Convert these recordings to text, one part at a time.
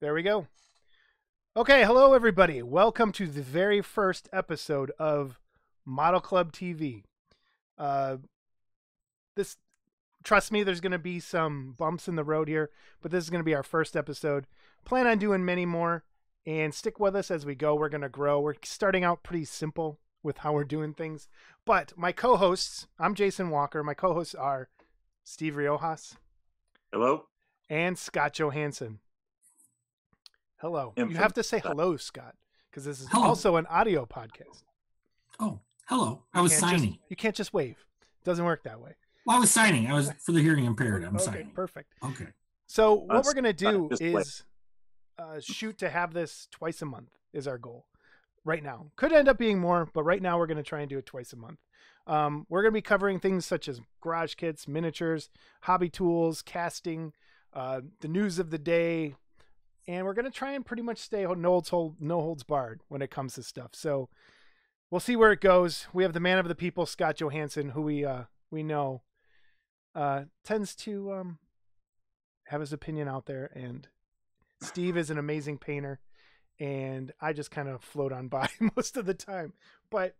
There we go. Okay, hello everybody. Welcome to the very first episode of Model Club TV. Uh, this, trust me, there's going to be some bumps in the road here, but this is going to be our first episode. Plan on doing many more, and stick with us as we go. We're going to grow. We're starting out pretty simple with how we're doing things, but my co-hosts, I'm Jason Walker. My co-hosts are Steve Riojas. Hello. And Scott Johansson. Hello. And you have to say hello, Scott, because this is Hello. also an audio podcast. Oh, hello. I was signing. You can't just wave. It doesn't work that way. Well, I was signing. I was for the hearing impaired. I'm Okay, signing. perfect. Okay. So what we're going to do just is shoot to have this twice a month is our goal right now. Could end up being more, but right now we're going to try and do it twice a month. We're going to be covering things such as garage kits, miniatures, hobby tools, casting, the news of the day, and we're going to try and pretty much stay no holds barred when it comes to stuff. So we'll see where it goes. We have the man of the people, Scott Johansson, who we know tends to have his opinion out there, and Steve is an amazing painter, and I just kind of float on by most of the time. But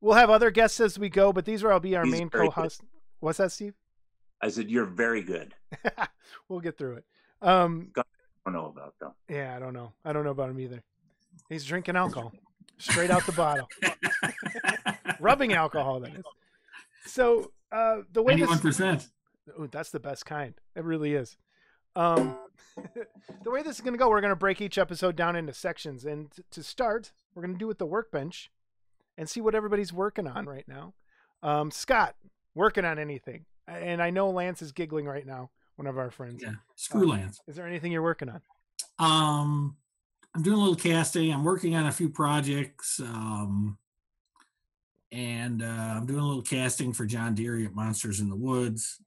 we'll have other guests as we go, but these will all be our He's main very co-hosts. What's that, Steve? I said you're very good. We'll get through it. I don't know about them. Yeah, I don't know. I don't know about him either. He's drinking alcohol straight out the bottle. Rubbing alcohol, that is. So the way 91%. that's the best kind. It really is. The way this is going to go, we're going to break each episode down into sections. And to start, we're going to do with the Workbench and see what everybody's working on right now. Scott, working on anything? And I know Lance is giggling right now, one of our friends. Yeah. Screw Lance. Is there anything you're working on? I'm doing a little casting. I'm working on a few projects. And I'm doing a little casting for John Deere at Monsters in the Woods.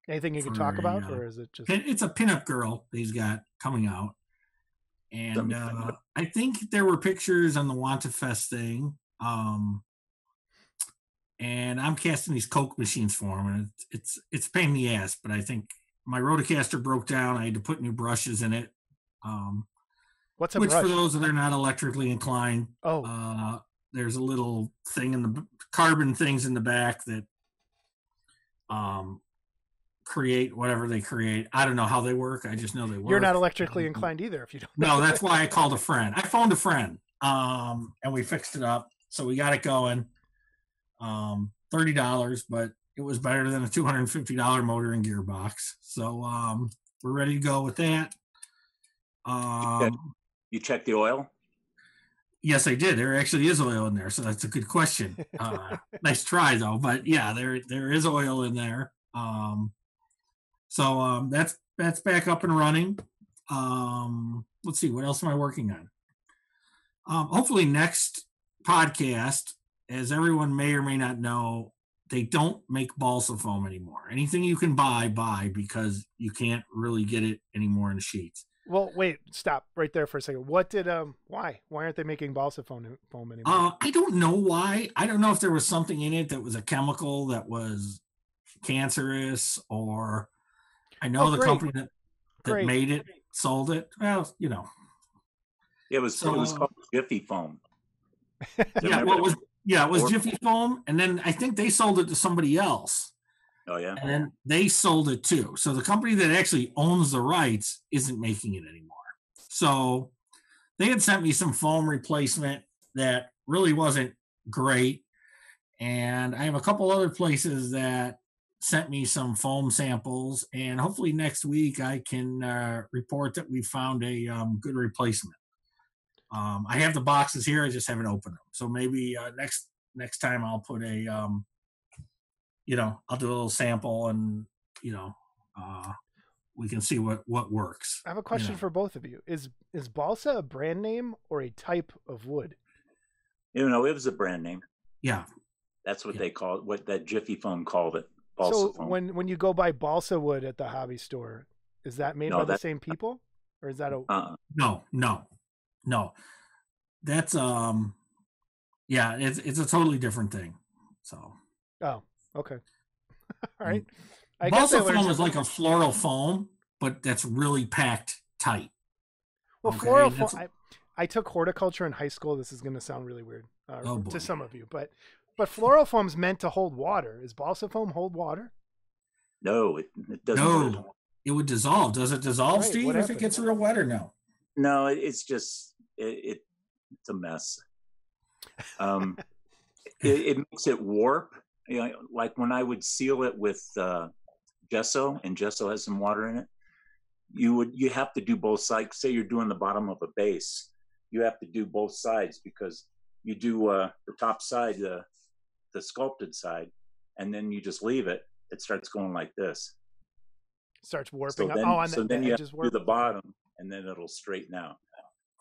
Anything you can talk about, or is it just? It's a pinup girl that he's got coming out. And I think there were pictures on the WantaFest thing. And I'm casting these Coke machines for him, and it's a pain in the ass. But I think my Rotocaster broke down. I had to put new brushes in it. What's a which brush? for those that are not electrically inclined, there's a little thing in the carbon things in the back that create whatever they create. I don't know how they work. I just know they work. You're not electrically inclined either, if you don't. No, that's why I called a friend. I phoned a friend, and we fixed it up. So we got it going. $30, but it was better than a $250 motor and gearbox. So we're ready to go with that. You checked the oil? Yes, I did. There actually is oil in there, so that's a good question. Nice try, though. But yeah, there is oil in there. So that's back up and running. Let's see, what else am I working on? Hopefully next podcast, as everyone may or may not know, they don't make balsa foam anymore. Anything you can buy because you can't really get it anymore in sheets. Well, wait, stop right there for a second. What did why aren't they making balsa foam anymore? I don't know why. I don't know if there was something in it that was a chemical that was cancerous, or I know the company that made it sold it. Well, you know, It was called Jiffy Foam. It was Jiffy Foam, and then I think they sold it to somebody else. Oh yeah. And then they sold it too. So the company that actually owns the rights isn't making it anymore. So they had sent me some foam replacement that really wasn't great. And I have a couple other places that sent me some foam samples. And hopefully next week I can report that we found a good replacement. I have the boxes here. I just haven't opened them. So maybe next time I'll put I'll do a little sample, and we can see what works. I have a question for both of you. Is balsa a brand name or a type of wood? It was a brand name. Yeah. That's what they call it, what that Jiffy Foam called it. Balsa foam. When you go buy balsa wood at the hobby store, is that made by the same people? Or is that a No. That's it's a totally different thing. So okay. All right. Balsa foam is like a floral foam, but that's really packed tight. Well, Okay, floral and that's- foam. I took horticulture in high school. This is going to sound really weird Oh, boy. to some of you, but floral foam's meant to hold water. Is balsa foam hold water? No, it doesn't. No, it would dissolve. Does it dissolve, Right, Steve, what if it happened? gets real wet or no? No, it's just it's a mess. It makes it warp. You know, like when I would seal it with gesso, and gesso has some water in it. You have to do both sides. Say you're doing the bottom of a base, you have to do both sides, because you do the top side, the sculpted side, and then you just leave it. It starts going like this. Starts warping So up. then, Oh, and so the then you have edges to do warp. the bottom, and then it'll straighten out.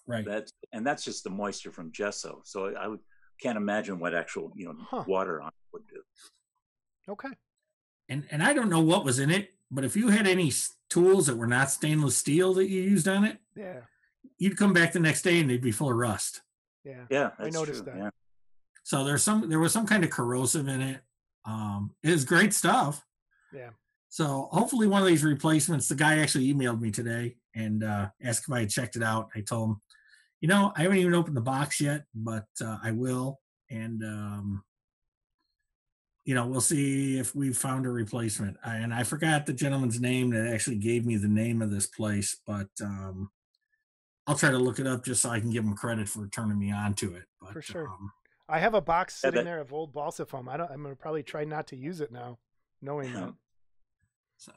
Right. That's just the moisture from gesso. So can't imagine what actual water on it would do. Okay. And I don't know what was in it, but if you had any tools that were not stainless steel that you used on it, Yeah. you'd come back the next day and they'd be full of rust. Yeah. Yeah, I noticed that. Yeah. So there was some kind of corrosive in it. It was great stuff. Yeah. So hopefully one of these replacements, the guy actually emailed me today and asked if I had checked it out. I told him, I haven't even opened the box yet, but I will. And, we'll see if we've found a replacement. And I forgot the gentleman's name that actually gave me the name of this place, but I'll try to look it up just so I can give him credit for turning me on to it. But, For sure. I have a box Yeah, sitting there of old balsa foam. I'm going to probably try not to use it now, knowing that. So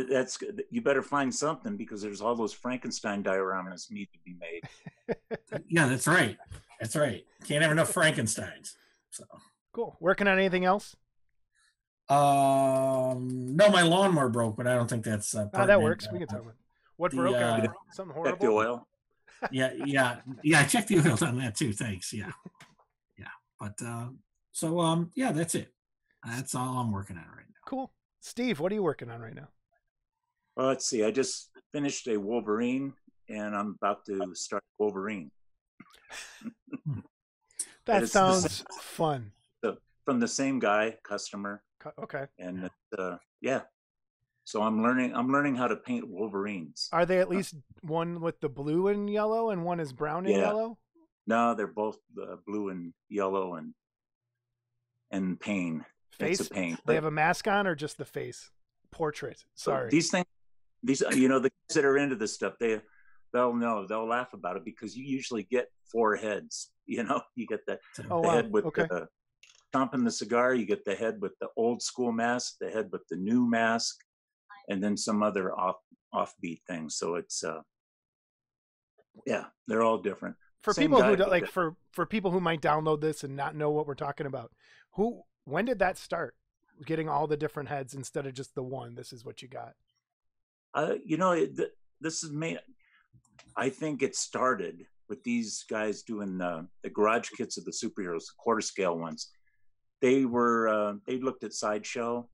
That's good. You better find something, because there's all those Frankenstein dioramas need to be made. yeah, that's right. That's right. Can't have enough Frankensteins. So Cool. Working on anything else? no, my lawnmower broke, but I don't think that's that pertinent. works. We can talk about it. What the, broke? Check Something the horrible? oil. yeah. I checked the oil on that too. Thanks. Yeah. But yeah, that's it. That's all I'm working on right now. Cool. Steve, what are you working on right now? Well, let's see. I just finished a Wolverine, and I'm about to start Wolverine. That It's sounds fun. From the same guy, customer, Okay. and yeah. So I'm learning how to paint Wolverines. Are they at least one with the blue and yellow and one is brown and Yeah. yellow? No, they're both blue and yellow and pain. Face? It's a pain. They have a mask on or just the face? Portrait. Sorry. These things, the kids that are into this stuff, they'll know. They'll laugh about it, because you usually get 4 heads. You get the head with the chomping the cigar. You get the head with the old school mask, the head with the new mask, and then some other offbeat things. So it's they're all different. For Same people guy, who don't, but for people who might download this and not know what we're talking about, when did that start? Getting all the different heads instead of just the one. This is what you got. This is main. I think it started with these guys doing the garage kits of the superheroes, the quarter scale ones. They looked at Sideshow,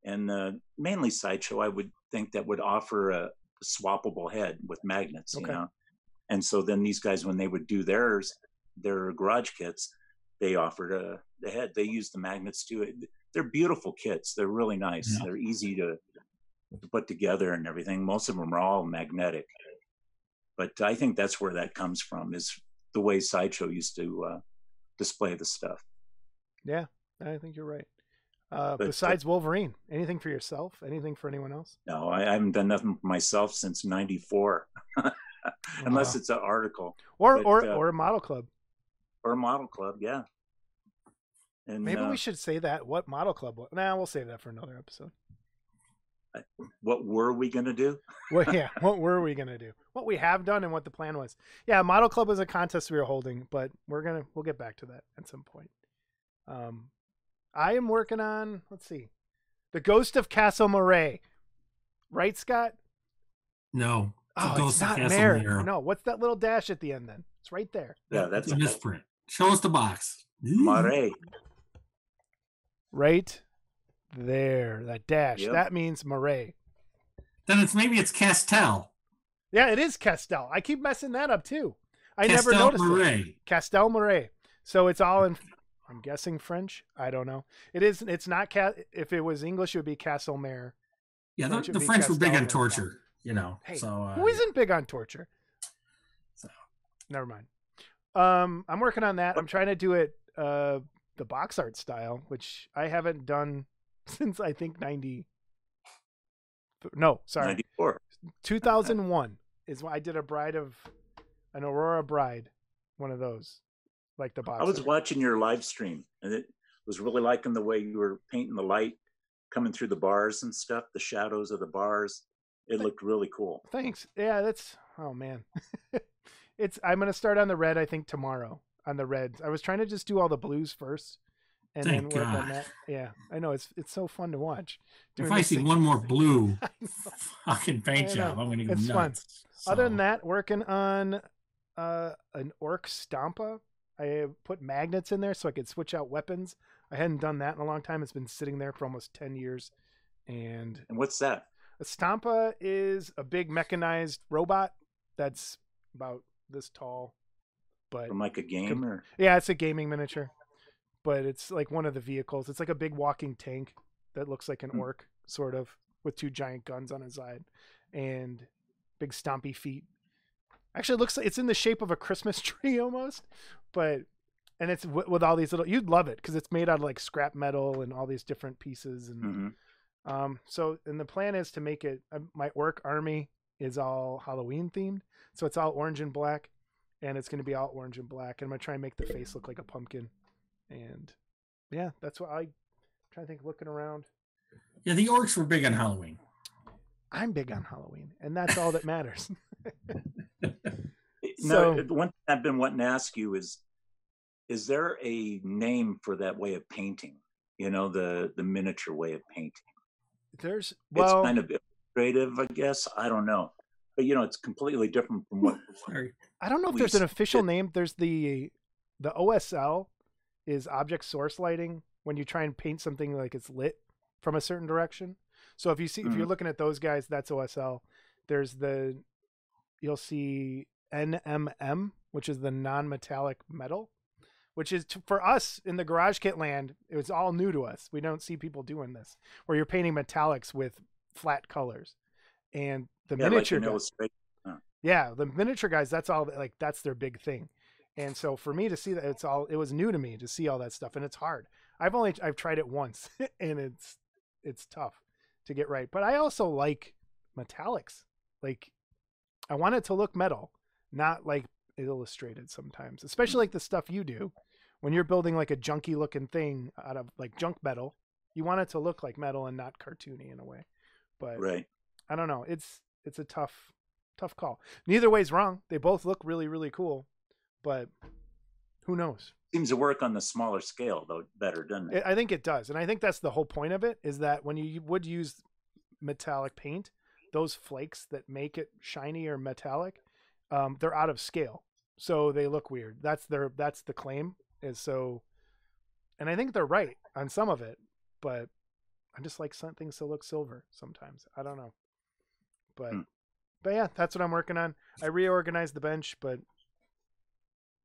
and mainly Sideshow, I would think, that would offer a swappable head with magnets. Okay. And so then these guys, when they would do their garage kits, they offered the head. They used the magnets too. They're beautiful kits. They're really nice. Yeah. They're easy to put together and everything. Most of them are all magnetic. But I think that's where that comes from, is the way Sideshow used to display the stuff. Yeah, I think you're right. Besides Wolverine, anything for yourself? Anything for anyone else? No, I haven't done nothing for myself since '94, unless it's an article or a model club. Or a model club, yeah. And maybe we should say that. What model club? We'll save that for another episode. What were we going to do? What were we going to do? What we have done and what the plan was. Yeah, model club was a contest we were holding, but we'll get back to that at some point. I am working on, let's see, the Ghost of Castle Moray. Right, Scott? No. It's not Mare. No, what's that little dash at the end then? It's right there. Yeah, that's a misprint. Show us the box. Moray. Right there. That dash. Yep. That means Moray. Then maybe it's Castel. Yeah, it is Castel. I keep messing that up too. I Castel never noticed Moray. it. Castel Moray. So it's all in, I'm guessing French. I don't know. It's not, if it was English, it would be Castle Mare. Yeah, the French were big on torture, Hey, so who isn't big on torture? Never mind. I'm working on that. I'm trying to do it the box art style, which I haven't done since I think 94. 2001 is when I did an Aurora Bride, one of those, like the box I was art. watching your live stream, and it was really liking the way you were painting the light coming through the bars and stuff, the shadows of the bars. It looked really cool. Thanks. Yeah, oh man. I'm gonna start on the red, I think, tomorrow. On the reds. I was trying to just do all the blues first and Thank then work God. on that. Yeah. I know it's so fun to watch. If I see one more blue fucking paint I job, know. I'm gonna go It's nuts. fun. Other than that, working on an orc stampa. I put magnets in there so I could switch out weapons. I hadn't done that in a long time. It's been sitting there for almost 10 years. And what's that? a stampa is a big mechanized robot that's about this tall. But From like a game or? Yeah, it's a gaming miniature. But it's like one of the vehicles. It's like a big walking tank that looks like an orc, sort of, with two giant guns on his side and big stompy feet. Actually, it looks like it's in the shape of a Christmas tree almost, and it's with all these little. You'd love it because it's made out of like scrap metal and all these different pieces. And and the plan is to make it. My orc army is all Halloween themed, so it's all orange and black, and it's going to be all orange and black. And I'm gonna try and make the face look like a pumpkin, and yeah, that's what I'm trying to think. Looking around. Yeah, the orcs were big on Halloween. I'm big on Halloween, and that's all that matters. So, one thing I've been wanting to ask you is there a name for that way of painting? You know, the miniature way of painting. It's kind of illustrative, I guess. I don't know, but it's completely different from what. Sorry. I don't know if there's an official name. There's the OSL is object source lighting when you try and paint something like it's lit from a certain direction. So if you're looking at those guys, that's OSL. There's you'll see NMM, which is the non-metallic metal, which is for us in the garage kit land. It was all new to us. We don't see people doing this where you're painting metallics with flat colors, and the miniature guys, the miniature guys, that's all that's their big thing. And so for me to see that it was new to me to see all that stuff, and it's hard. I've tried it once and it's tough to get right. But I also like metallics. Like I want it to look metal, not like illustrated sometimes, especially like the stuff you do when you're building like a junky looking thing out of like junk metal. You want it to look like metal and not cartoony in a way. But right. I don't know. It's a tough call. Neither way's wrong. They both look really, really cool, but who knows? Seems to work on the smaller scale though better, doesn't it? I think it does. And I think that's the whole point of it, is that when you would use metallic paint, those flakes that make it shiny or metallic, they're out of scale. So they look weird. That's the claim is so, and I think they're right on some of it, but I just like some things to look silver sometimes. I don't know. But yeah, that's what I'm working on. I reorganized the bench, but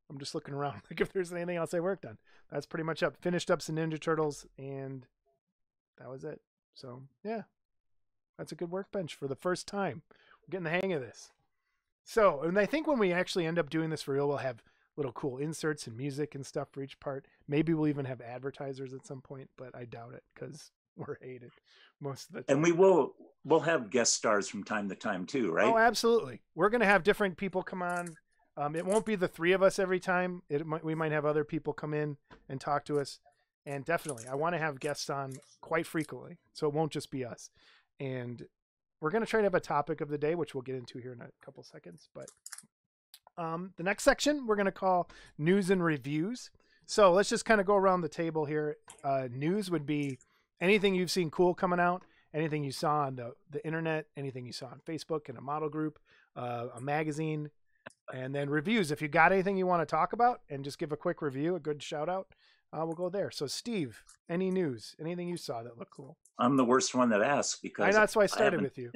I'm just looking around like if there's anything else I worked on. That's pretty much up. Finished up some Ninja Turtles, and that was it. So yeah, that's a good workbench for the first time. We're getting the hang of this. So, and I think when we actually end up doing this for real, we'll have little cool inserts and music and stuff for each part. Maybe we'll even have advertisers at some point, but I doubt it because we're hated most of the time. And we'll have guest stars from time to time too, right? Oh, absolutely. We're going to have different people come on. It won't be the three of us every time. We might have other people come in and talk to us. And definitely, I want to have guests on quite frequently, so it won't just be us. And we're going to try to have a topic of the day, which we'll get into here in a couple seconds. But the next section we're going to call news and reviews. So let's just kind of go around the table here. News would be anything you've seen cool coming out, anything you saw on the internet, anything you saw on Facebook in a model group, a magazine, and then reviews. If you got anything you want to talk about and just give a quick review, a good shout out, we'll go there. So Steve, any news, anything you saw that looked cool? I'm the worst one that asks because that's why I started with you.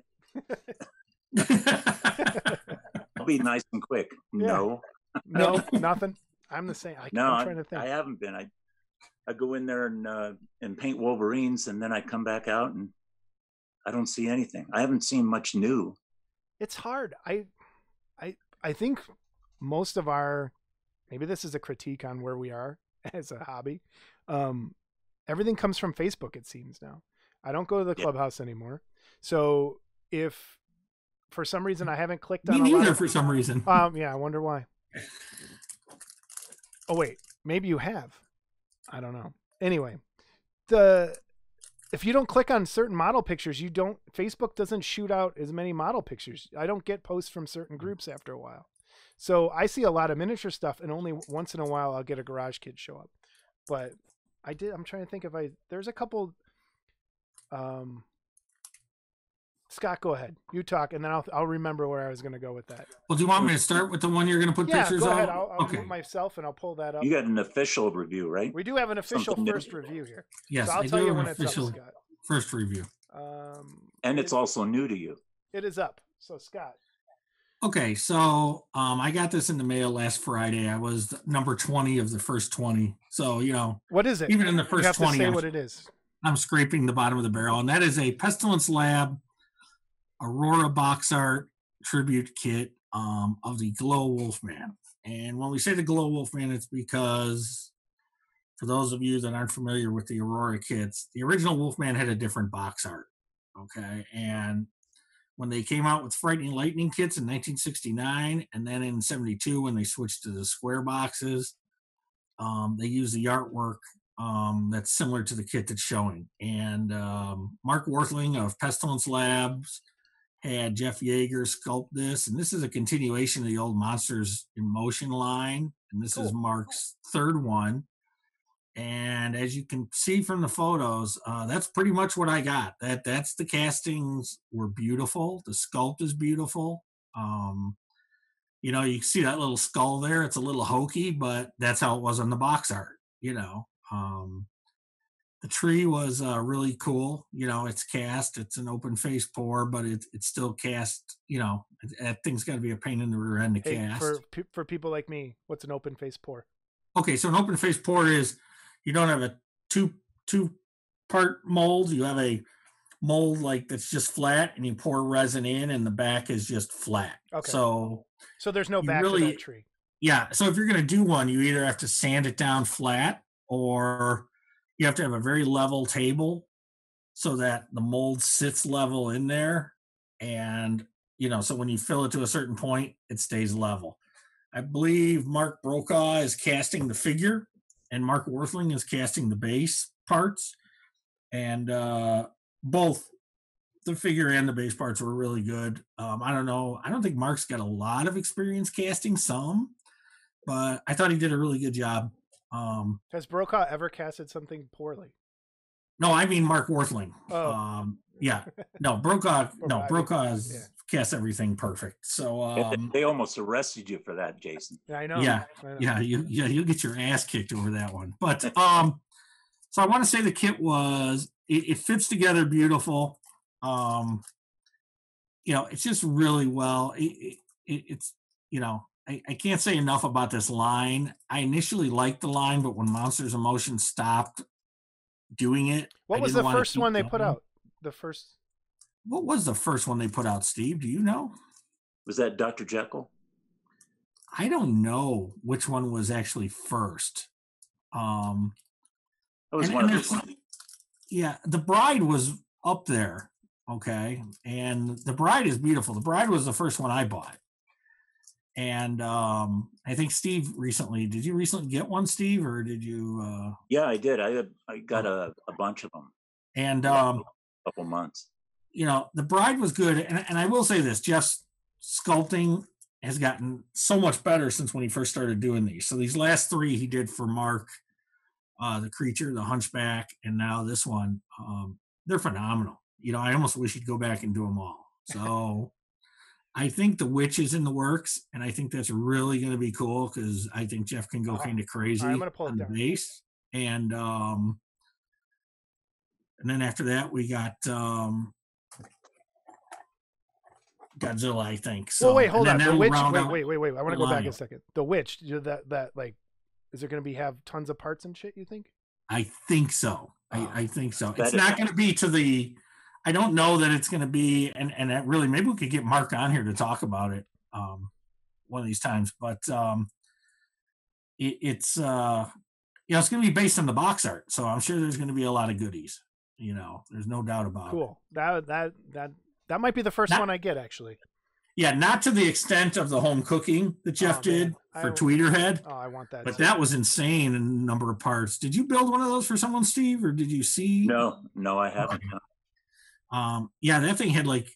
I'll be nice and quick. Yeah. No, nothing. I'm the same. I'm trying to think. I haven't been. I go in there and paint Wolverines, and then I come back out and I don't see anything. I haven't seen much new. It's hard. I think most of our, maybe this is a critique on where we are as a hobby. Everything comes from Facebook, it seems now. I don't go to the clubhouse anymore. So if for some reason I haven't clicked on me neither for some reason. Yeah, I wonder why. Oh wait, maybe you have. I don't know. Anyway, if you don't click on certain model pictures, Facebook doesn't shoot out as many model pictures. I don't get posts from certain groups after a while. So I see a lot of miniature stuff, and only once in a while I'll get a garage kid show up. But I'm trying to think there's a couple. Scott, go ahead. You talk, and then I'll remember where I was going to go with that. Well, do you want me to start with the one you're going to put pictures go of? ahead. I'll mute myself, and I'll pull that up. You got an official review, right? We do have an official first review here. Yes, so I'll tell you when it's up, Scott. First review. And it's also new to you. It is up. So, Scott. Okay, so I got this in the mail last Friday. I was number 20 of the first 20. So, what is it? Even in the first you have 20, to say what it is. I'm scraping the bottom of the barrel, and that is a Pestilence Lab Aurora box art tribute kit of the Glow Wolfman. And when we say the Glow Wolfman, it's because for those of you that aren't familiar with the Aurora kits, the original Wolfman had a different box art. Okay. And when they came out with Frightening Lightning kits in 1969, and then in 72, when they switched to the square boxes, they used the artwork that's similar to the kit that's showing. And Mark Worthling of Pestilence Labs had Jeff Yeager sculpt this, and this is a continuation of the old Monsters in Motion line, and this is Mark's third one. And as you can see from the photos, that's pretty much what I got. That's the castings were beautiful. The sculpt is beautiful. You can see that little skull there. It's a little hokey, but that's how it was on the box art. The tree was really cool. It's cast. It's an open face pour, but it's still cast. That thing's got to be a pain in the rear end to cast. For people like me, what's an open face pour? Okay, so an open face pour is you don't have a two part mold. You have a mold that's just flat, and you pour resin in, and the back is just flat. Okay. So there's no back to that tree. Yeah. So if you're going to do one, you either have to sand it down flat, or you have to have a very level table so that the mold sits level in there. And, so when you fill it to a certain point, it stays level. I believe Mark Brokaw is casting the figure, and Mark Worthling is casting the base parts. And both the figure and the base parts were really good. I don't know. I don't think Mark's got a lot of experience casting some, but I thought he did a really good job. Has Brokaw ever casted something poorly? No, I mean Mark Worthling. Oh. Yeah. No, Brokaw has cast everything perfect. So they almost arrested you for that, Jason. Yeah, I know. Yeah, you'll get your ass kicked over that one. But so I want to say the kit it fits together beautiful. It's just really well. It's I can't say enough about this line. I initially liked the line, but when Monsters in Motion stopped doing it, what was the first one they put out? What was the first one they put out, Steve? Do you know? Was that Dr. Jekyll? I don't know which one was actually first. That was one of them. Yeah, the Bride was up there. Okay, and the Bride is beautiful. The Bride was the first one I bought. And I think Steve did you recently get one, Steve, or did you? Yeah, I did. I got a bunch of them. And a couple months. The Bride was good. And I will say this, Jeff's sculpting has gotten so much better since when he first started doing these. So these last three he did for Mark, the Creature, the Hunchback, and now this one, they're phenomenal. I almost wish he'd go back and do them all. So I think the Witch is in the works, and I think that's really going to be cool because I think Jeff can go kind of crazy I'm gonna pull it on the down. base. And then after that, we got Godzilla, I think. So, well, wait, hold on. The Witch. Wait. I want to go back a second. The Witch. That is it going to have tons of parts and shit? You think? I think so. I think so. It's not going to be to the. I don't know that it's going to be, and that really, maybe we could get Mark on here to talk about it. one of these times. But it's it's going to be based on the box art, so I'm sure there's going to be a lot of goodies. There's no doubt about it. Cool. That might be the first one I get, actually. Yeah, not to the extent of the home cooking that Jeff did for Tweeterhead. Oh, I want that. But that was insane in a number of parts. Did you build one of those for someone, Steve, or did you see? No, I haven't. Yeah, that thing had like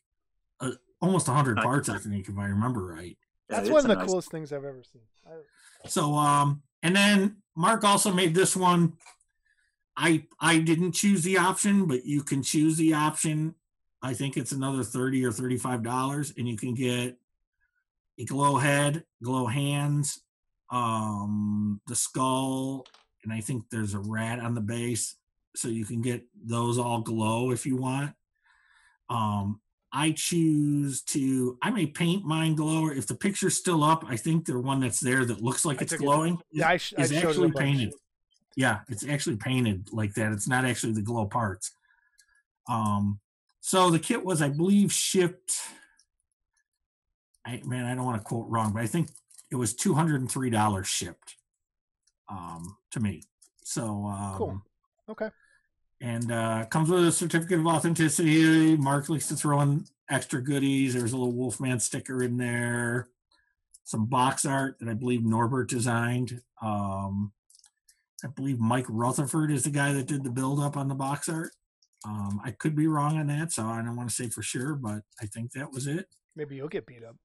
almost 100 parts, I think, if I remember right. That's one of the coolest things I've ever seen. So, and then Mark also made this one. I didn't choose the option, but you can choose the option. I think it's another $30 or $35, and you can get a glow head, glow hands, the skull, and I think there's a rat on the base, so you can get those all glow if you want. I may paint mine glow. If the picture's still up, I think the one that's there that looks like it's glowing is actually painted. Yeah, it's actually painted like that. It's not actually the glow parts. So the kit was, I believe, shipped. I don't want to quote wrong, but I think it was $203 shipped to me. So cool. Okay. And comes with a certificate of authenticity. Mark likes to throw in extra goodies. There's a little Wolfman sticker in there. Some box art that I believe Norbert designed. I believe Mike Rutherford is the guy that did the build up on the box art. I could be wrong on that, so I don't want to say for sure, but I think that was it. Maybe you'll get beat up.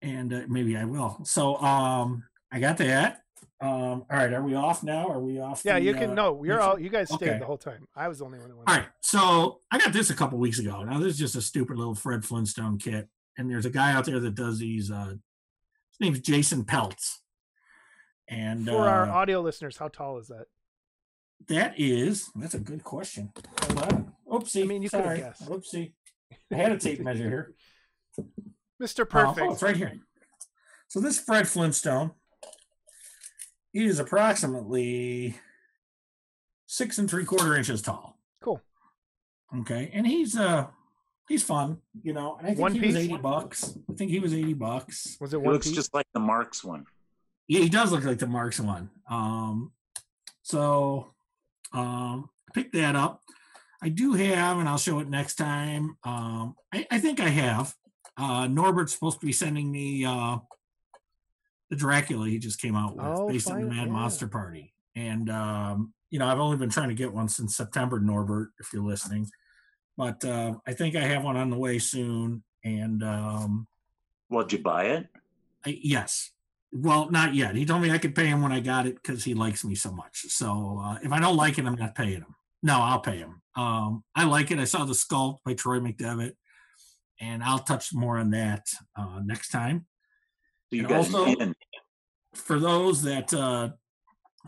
And maybe I will. So I got that. All right, are we off now? Are we off? Yeah, you can. No, you're all. You guys stayed the whole time. I was the only one that went. All right, so I got this a couple weeks ago. Now this is just a stupid little Fred Flintstone kit, and there's a guy out there that does these. His name's Jason Peltz. And for our audio listeners, how tall is that? That's a good question. Hold on. Oopsie. I mean, you could have guessed. Oopsie. I had a tape measure here. Mr. Perfect. Oh, it's right here. So this Fred Flintstone, he is approximately 6 3/4 inches tall. Cool. Okay, and he's fun, And I think he was $80. I think he was $80. Was it one? It looks piece? just like the Marks one. Yeah, he does look like the Marks one. So pick that up. I do have, and I'll show it next time. I think I have. Norbert's supposed to be sending me the Dracula he just came out with, based on the Mad Monster Party. And I've only been trying to get one since September, Norbert, if you're listening. But I think I have one on the way soon. And well, did you buy it? Yes. Well, not yet. He told me I could pay him when I got it because he likes me so much. So if I don't like it, I'm not paying him. No, I'll pay him. I like it. I saw the sculpt by Troy McDevitt, and I'll touch more on that next time. So you guys also, for those that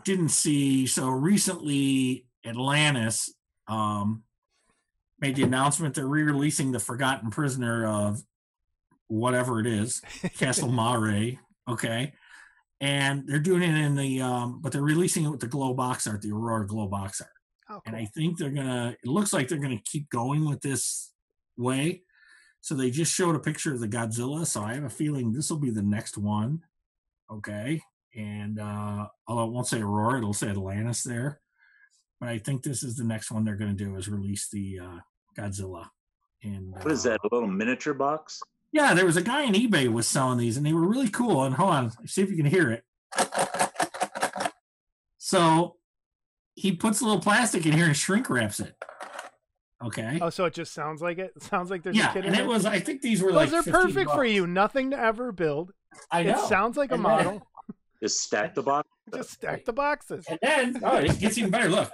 didn't see, so recently Atlantis made the announcement they're re-releasing the Forgotten Prisoner of whatever it is, Castle Mare. Okay. And they're doing it in the, but they're releasing it with the glow box art, the Aurora glow box art. Oh, cool. And I think it looks like they're going to keep going with this way. So they just showed a picture of the Godzilla. So I have a feeling this will be the next one. Okay. And although it won't say Aurora, it'll say Atlantis there. But I think this is the next one they're going to do is release the Godzilla. And what is that, a little miniature box? Yeah, there was a guy on eBay was selling these, and they were really cool. And hold on, see if you can hear it. So he puts a little plastic in here and shrink wraps it. Okay. Oh, so it just sounds like it? It sounds like there's a kid in and it? it was, I think these were Those like are perfect for you. Nothing to ever build. I know. It sounds like a model. Just stack the box. Just stack the boxes. And then, it gets even better. Look,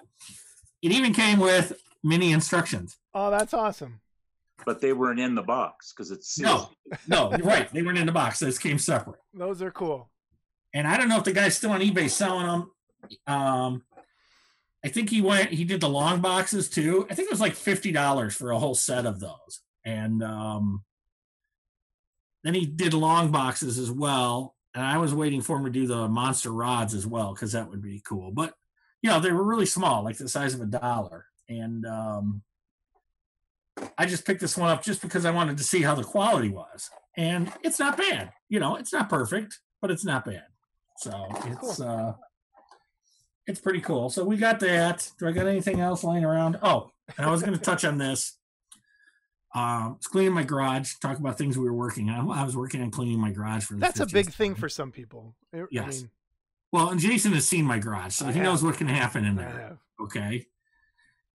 it even came with mini instructions. Oh, that's awesome. But they weren't in the box because it's sealed. No, you're right. They weren't in the box. Those came separate. Those are cool. And I don't know if the guy's still on eBay selling them. I think he did the long boxes too. I think it was like $50 for a whole set of those. And then he did long boxes as well. And I was waiting for him to do the monster rods as well, because that would be cool. But, they were really small, like the size of $1. And I just picked this one up just because I wanted to see how the quality was. And it's not bad. It's not perfect, but it's not bad. So it's pretty cool. So we got that. Do I got anything else laying around? Oh, and I was going to touch on this. It's cleaning my garage. Talk about things we were working on. I was working on cleaning my garage for this. That's a big thing for some people. Yes. Well, and Jason has seen my garage, so he knows what can happen in there. Okay.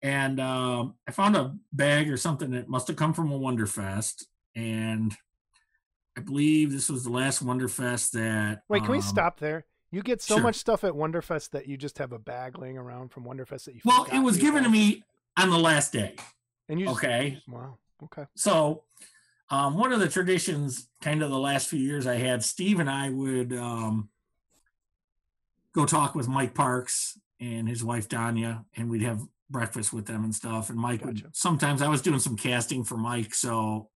And I found a bag or something that must have come from a Wonderfest, and I believe this was the last Wonderfest that. Wait, can we stop there? You get so much stuff at Wonderfest that you just have a bag laying around from Wonderfest that you. Well, it was given to me on the last day. And you. Okay. Wow. Okay. So, one of the traditions, kind of the last few years I had, Steve and I would go talk with Mike Parks and his wife Danya, and we'd have breakfast with them and stuff. And Mike would sometimes, I was doing some casting for Mike, so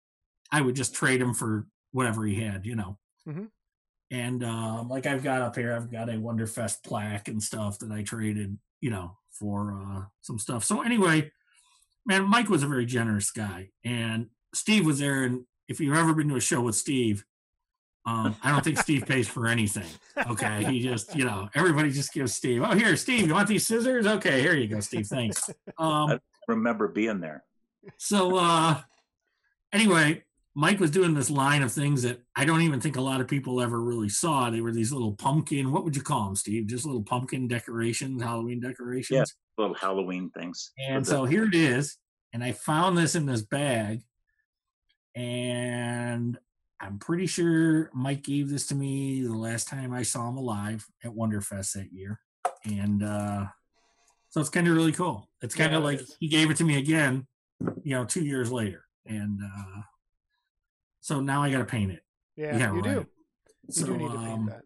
I would just trade him for whatever he had, Mm-hmm. And like I've got up here, I've got a Wonderfest plaque and stuff that I traded, for some stuff. So anyway, man, Mike was a very generous guy, and Steve was there. And if you've ever been to a show with Steve, I don't think Steve pays for anything. Okay. He just, everybody just gives Steve, oh, here, Steve, you want these scissors? Okay, here you go, Steve. Thanks. I remember being there. So anyway, Mike was doing this line of things that I don't even think a lot of people ever really saw. They were these little pumpkin, what would you call them, Steve? Just little pumpkin decorations, Halloween decorations? Yeah, little Halloween things. And so here it is. And I found this in this bag. And I'm pretty sure Mike gave this to me the last time I saw him alive at Wonderfest that year. And so it's kind of really cool. It's kind of like he gave it to me again, 2 years later. And so now I got to paint it. Yeah, you do. So, you do need to paint that.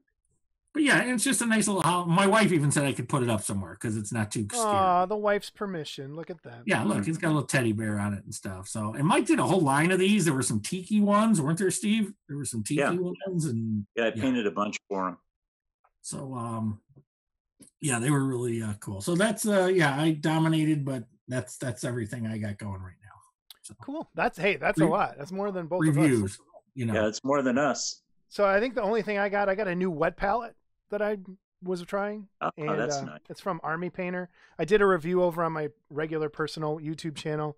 But yeah, it's just a nice little house. My wife even said I could put it up somewhere because it's not too scary. Oh, the wife's permission. Look at that. Yeah, look, it's got a little teddy bear on it and stuff. So, and Mike did a whole line of these. There were some tiki ones, weren't there, Steve? There were some tiki ones, and I painted a bunch for him. So, yeah, they were really cool. So that's I dominated, but that's everything I got going right now. So, cool. That's a lot. That's more than both reviews, of us. Yeah, it's more than us. So I think the only thing I got a new wet palette that I was trying. And that's nice. It's from Army Painter. I did a review over on my regular personal YouTube channel.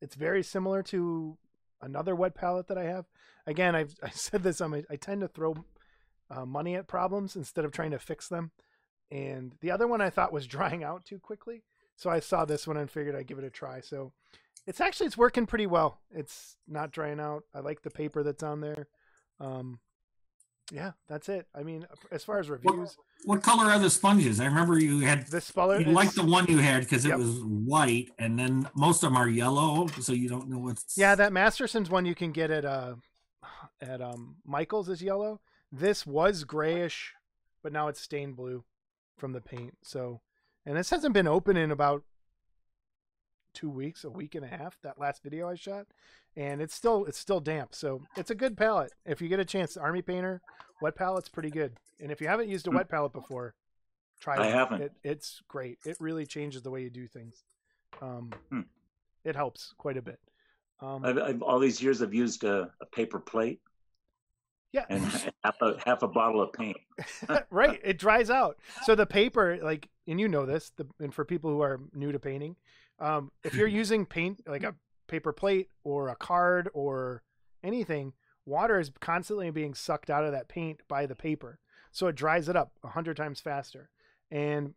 It's very similar to another wet palette that I have. Again, I said this, I tend to throw money at problems instead of trying to fix them. And the other one I thought was drying out too quickly. So I saw this one and figured I'd give it a try. So it's working pretty well. It's not drying out. I like the paper that's on there. Yeah, that's it. I mean, as far as reviews. What color are the sponges? I remember you had this color. You liked the one you had because it was white, and then most of them are yellow, so you don't know what's. Yeah, that Masterson's one you can get at Michael's is yellow. This was grayish, but now it's stained blue from the paint. So, and this hasn't been open in about 2 weeks, a week and a half. That last video I shot, and it's still damp. So it's a good palette. If you get a chance, Army Painter wet palette's pretty good. And if you haven't used a wet palette before, try it. I haven't. It's great. It really changes the way you do things. It helps quite a bit. I've all these years I've used a paper plate. Yeah. And half a bottle of paint. Right. It dries out. So the paper, and you know this, and for people who are new to painting, if you're using paint, like a paper plate or a card or anything, water is constantly being sucked out of that paint by the paper. So it dries it up 100 times faster. And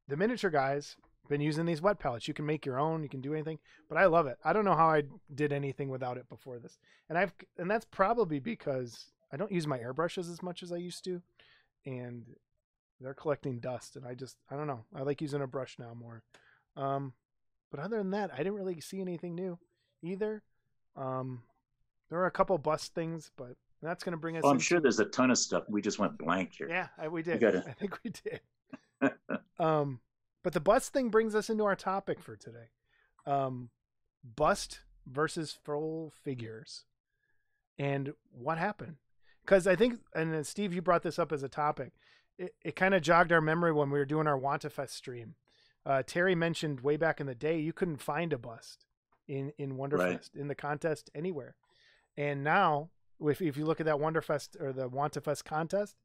the miniature guys been using these wet palettes. You can make your own, you can do anything, but I love it. I don't know how I did anything without it before this. And that's probably because I don't use my airbrushes as much as I used to, and they're collecting dust. And I don't know. I like using a brush now more. But other than that, I didn't really see anything new either. There were a couple bust things, but that's going to bring us. Well, I'm sure there's a ton of stuff. We just went blank here. Yeah, we did. I think we did. But the bust thing brings us into our topic for today. Bust versus full figures. And what happened? Because I think, and Steve, you brought this up as a topic. It kind of jogged our memory when we were doing our WantaFest stream. Terry mentioned way back in the day, you couldn't find a bust in Wonderfest, Right. in the contest, anywhere. And now, if you look at that Wonderfest or the WantaFest contest,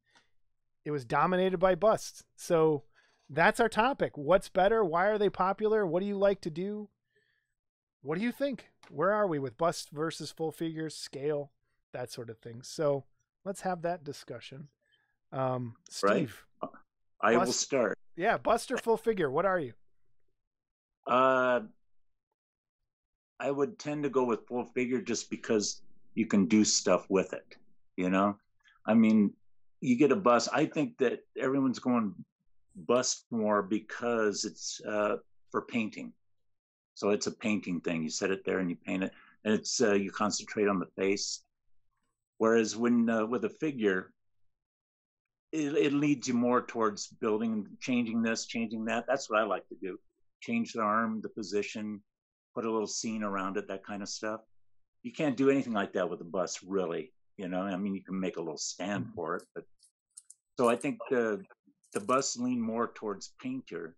it was dominated by busts. So that's our topic. What's better? Why are they popular? What do you like to do? What do you think? Where are we with bust versus full figures, scale, that sort of thing? So let's have that discussion. Steve. Right. I will start. Yeah, bust or full figure. What are you? I would tend to go with full figure just because you can do stuff with it. You know, I mean, you get a bust. I think that everyone's going bust more because it's for painting. So it's a painting thing. You set it there and you paint it, and it's you concentrate on the face. Whereas when with a figure, it leads you more towards building, changing this, changing that. That's what I like to do. Change the arm, the position, put a little scene around it, that kind of stuff. You can't do anything like that with a bust, really. You know, I mean, you can make a little stand for it, but so I think the busts lean more towards painting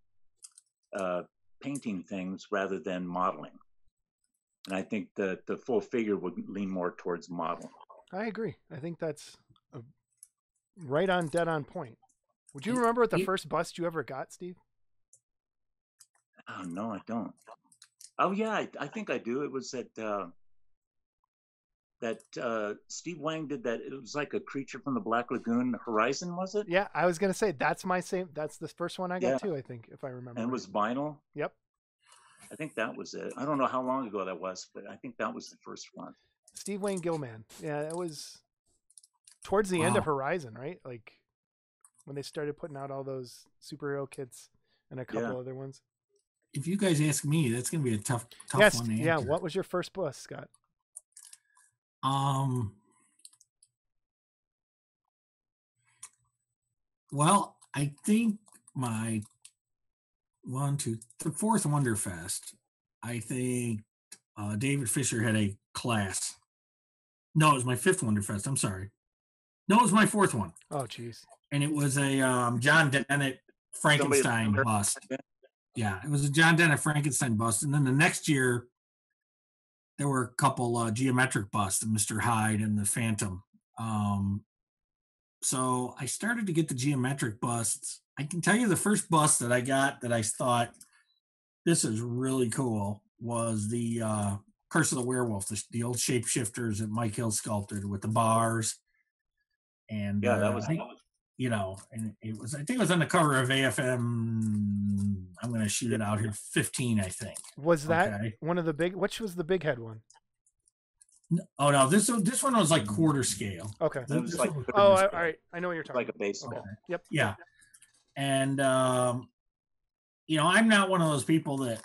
things rather than modeling. And I think the full figure would lean more towards modeling. I agree. I think that's right on, dead on point. Would you remember what the first bust you ever got, Steve? Oh, no, I don't. Oh, yeah, I think I do. It was that Steve Wang did that. It was like a creature from the Black Lagoon. Horizon, was it? Yeah, I was going to say, that's the first one I got too, I think, if I remember. And it was vinyl? Yep. I think that was it. I don't know how long ago that was, but I think that was the first one. Steve Wayne Gilman. Yeah, it was towards the end of Horizon, right? Like when they started putting out all those superhero kits and a couple other ones. If you guys ask me, that's going to be a tough one to answer. Yeah, what was your first bust, Scott? Well, I think my the fourth Wonderfest, I think David Fisher had a class. No, it was my fifth Wonderfest. I'm sorry. No, it was my fourth one. Oh, geez. And it was a John Dennett Frankenstein bust. Yeah, it was a John Dennett Frankenstein bust. And then the next year, there were a couple geometric busts, Mr. Hyde and the Phantom. So I started to get the geometric busts. I can tell you the first bust that I got that I thought, this is really cool, was the Curse of the Werewolf, the old shapeshifters that Mike Hill sculpted with the bars. And that was, you know, and it was, I think it was on the cover of AFM. I'm going to shoot it out here, 15, I think. Was that one of the big? Which was the big head one? Oh no, this one was like quarter scale. Okay. All right. I know what you're talking. Like a baseball. Okay. Yep. Yeah. And you know, I'm not one of those people that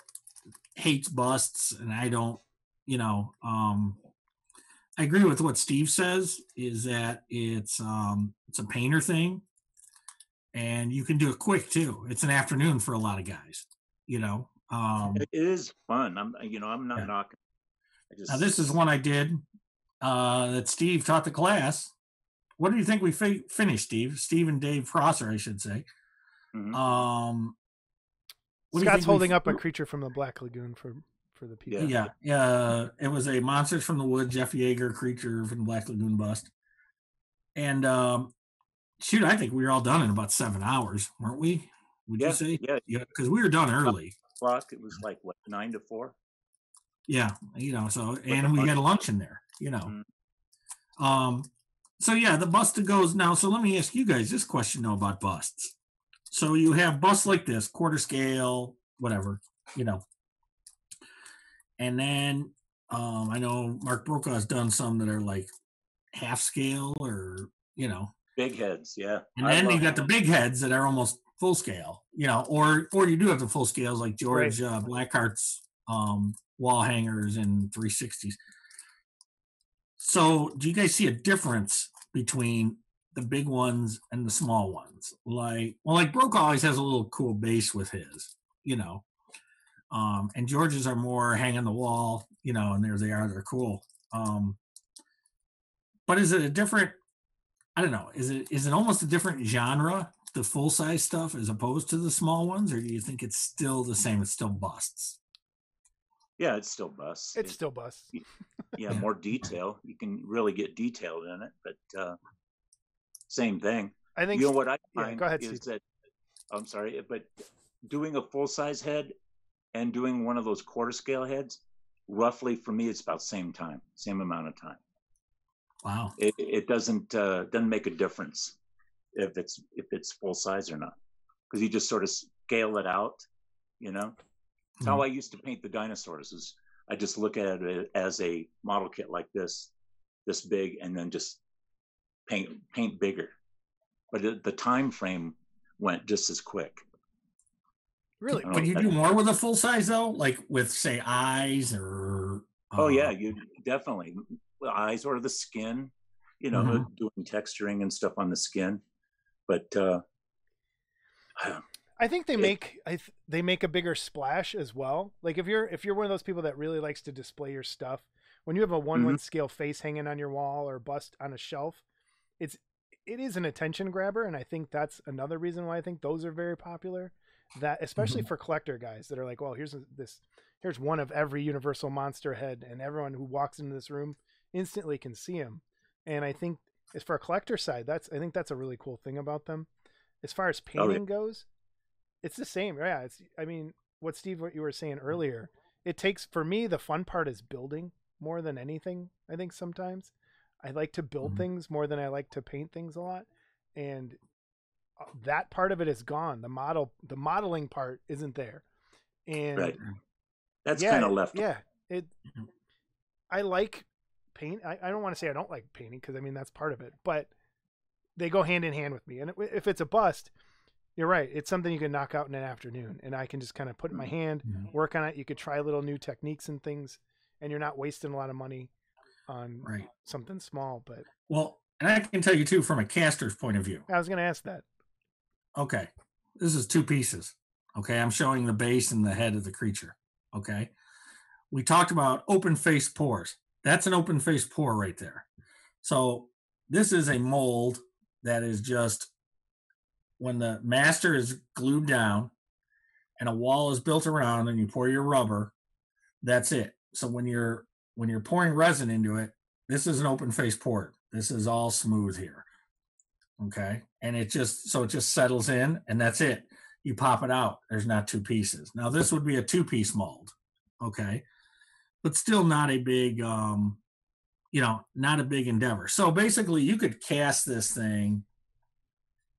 hates busts, and I don't. You know, I agree with what Steve says. Is that it's a painter thing, and you can do it quick too. It's an afternoon for a lot of guys. You know, it is fun. I'm not knocking. Now this is one I did that Steve taught the class. What do you think we finished, Steve? Steve and Dave Prosser, I should say. Mm-hmm. Scott's holding up a creature from the Black Lagoon for the people. Yeah. It was a Monsters from the Woods, Jeff Yeager creature from the Black Lagoon bust. And shoot, I think we were all done in about 7 hours, weren't we? Would you say? Yeah. Because we were done early. Clock. It was like what, 9 to 4. Yeah, you know. So and we had lunch in there. You know. Mm-hmm. So yeah, the bust goes now. So let me ask you guys this question though about busts. So you have busts like this, quarter scale, whatever, you know. And then I know Mark Brokaw has done some that are like half scale or, you know. Big heads, yeah. And then you got the big heads that are almost full scale, you know, or you do have the full scales like George Blackheart's wall hangers and 360s. So do you guys see a difference between the big ones and the small ones? Like Brokaw always has a little cool base with his, you know. And George's are more hang on the wall, you know, and there they are, they're cool. But is it a different, I don't know, is it almost a different genre, the full size stuff, as opposed to the small ones, or do you think it's still the same? It's still busts? Yeah, it's still busts. It's still busts. Yeah, more detail. You can really get detailed in it, but same thing. I think. You know what I Yeah, find go ahead, is Steve. that I'm sorry, but doing a full size head and doing one of those quarter scale heads, roughly for me, it's about same amount of time. Wow. It doesn't make a difference if it's full size or not, because you just sort of scale it out. You know, it's how I used to paint the dinosaurs. Is I just look at it as a model kit like this big, and then just paint bigger. But the time frame went just as quick. Really? Would you do more with a full size though, like with say eyes or? Oh yeah, you definitely the eyes or the skin. You know, doing texturing and stuff on the skin. But I think they make a bigger splash as well. Like if you're one of those people that really likes to display your stuff, when you have a 1/1 scale face hanging on your wall or bust on a shelf, it is an attention grabber, and I think that's another reason why I think those are very popular. That especially for collector guys that are like, well, here's one of every Universal monster head, and everyone who walks into this room instantly can see him. And I think as for a collector side, I think that's a really cool thing about them. As far as painting goes, it's the same. Yeah, what you were saying earlier, it takes, for me, the fun part is building more than anything. I think sometimes I like to build things more than I like to paint things a lot. And that part of it is gone. The modeling part isn't there. And right. That's kind of left. Yeah. I like paint. I don't want to say I don't like painting, because that's part of it, but they go hand in hand with me. And if it's a bust, you're right. It's something you can knock out in an afternoon, and I can just kind of put in my hand, work on it. You could try little new techniques and things, and you're not wasting a lot of money on something small. But well, and I can tell you too, from a caster's point of view. I was going to ask that. Okay, this is 2 pieces. Okay, I'm showing the base and the head of the creature. Okay, we talked about open face pores. That's an open face pore right there. So this is a mold that is just, when the master is glued down and a wall is built around and you pour your rubber, that's it. So when you're pouring resin into it, this is an open face port. This is all smooth here. Okay. And it just settles in, and that's it. You pop it out. There's not 2 pieces. Now this would be a 2-piece mold. Okay. But still not a big, not a big endeavor. So basically you could cast this thing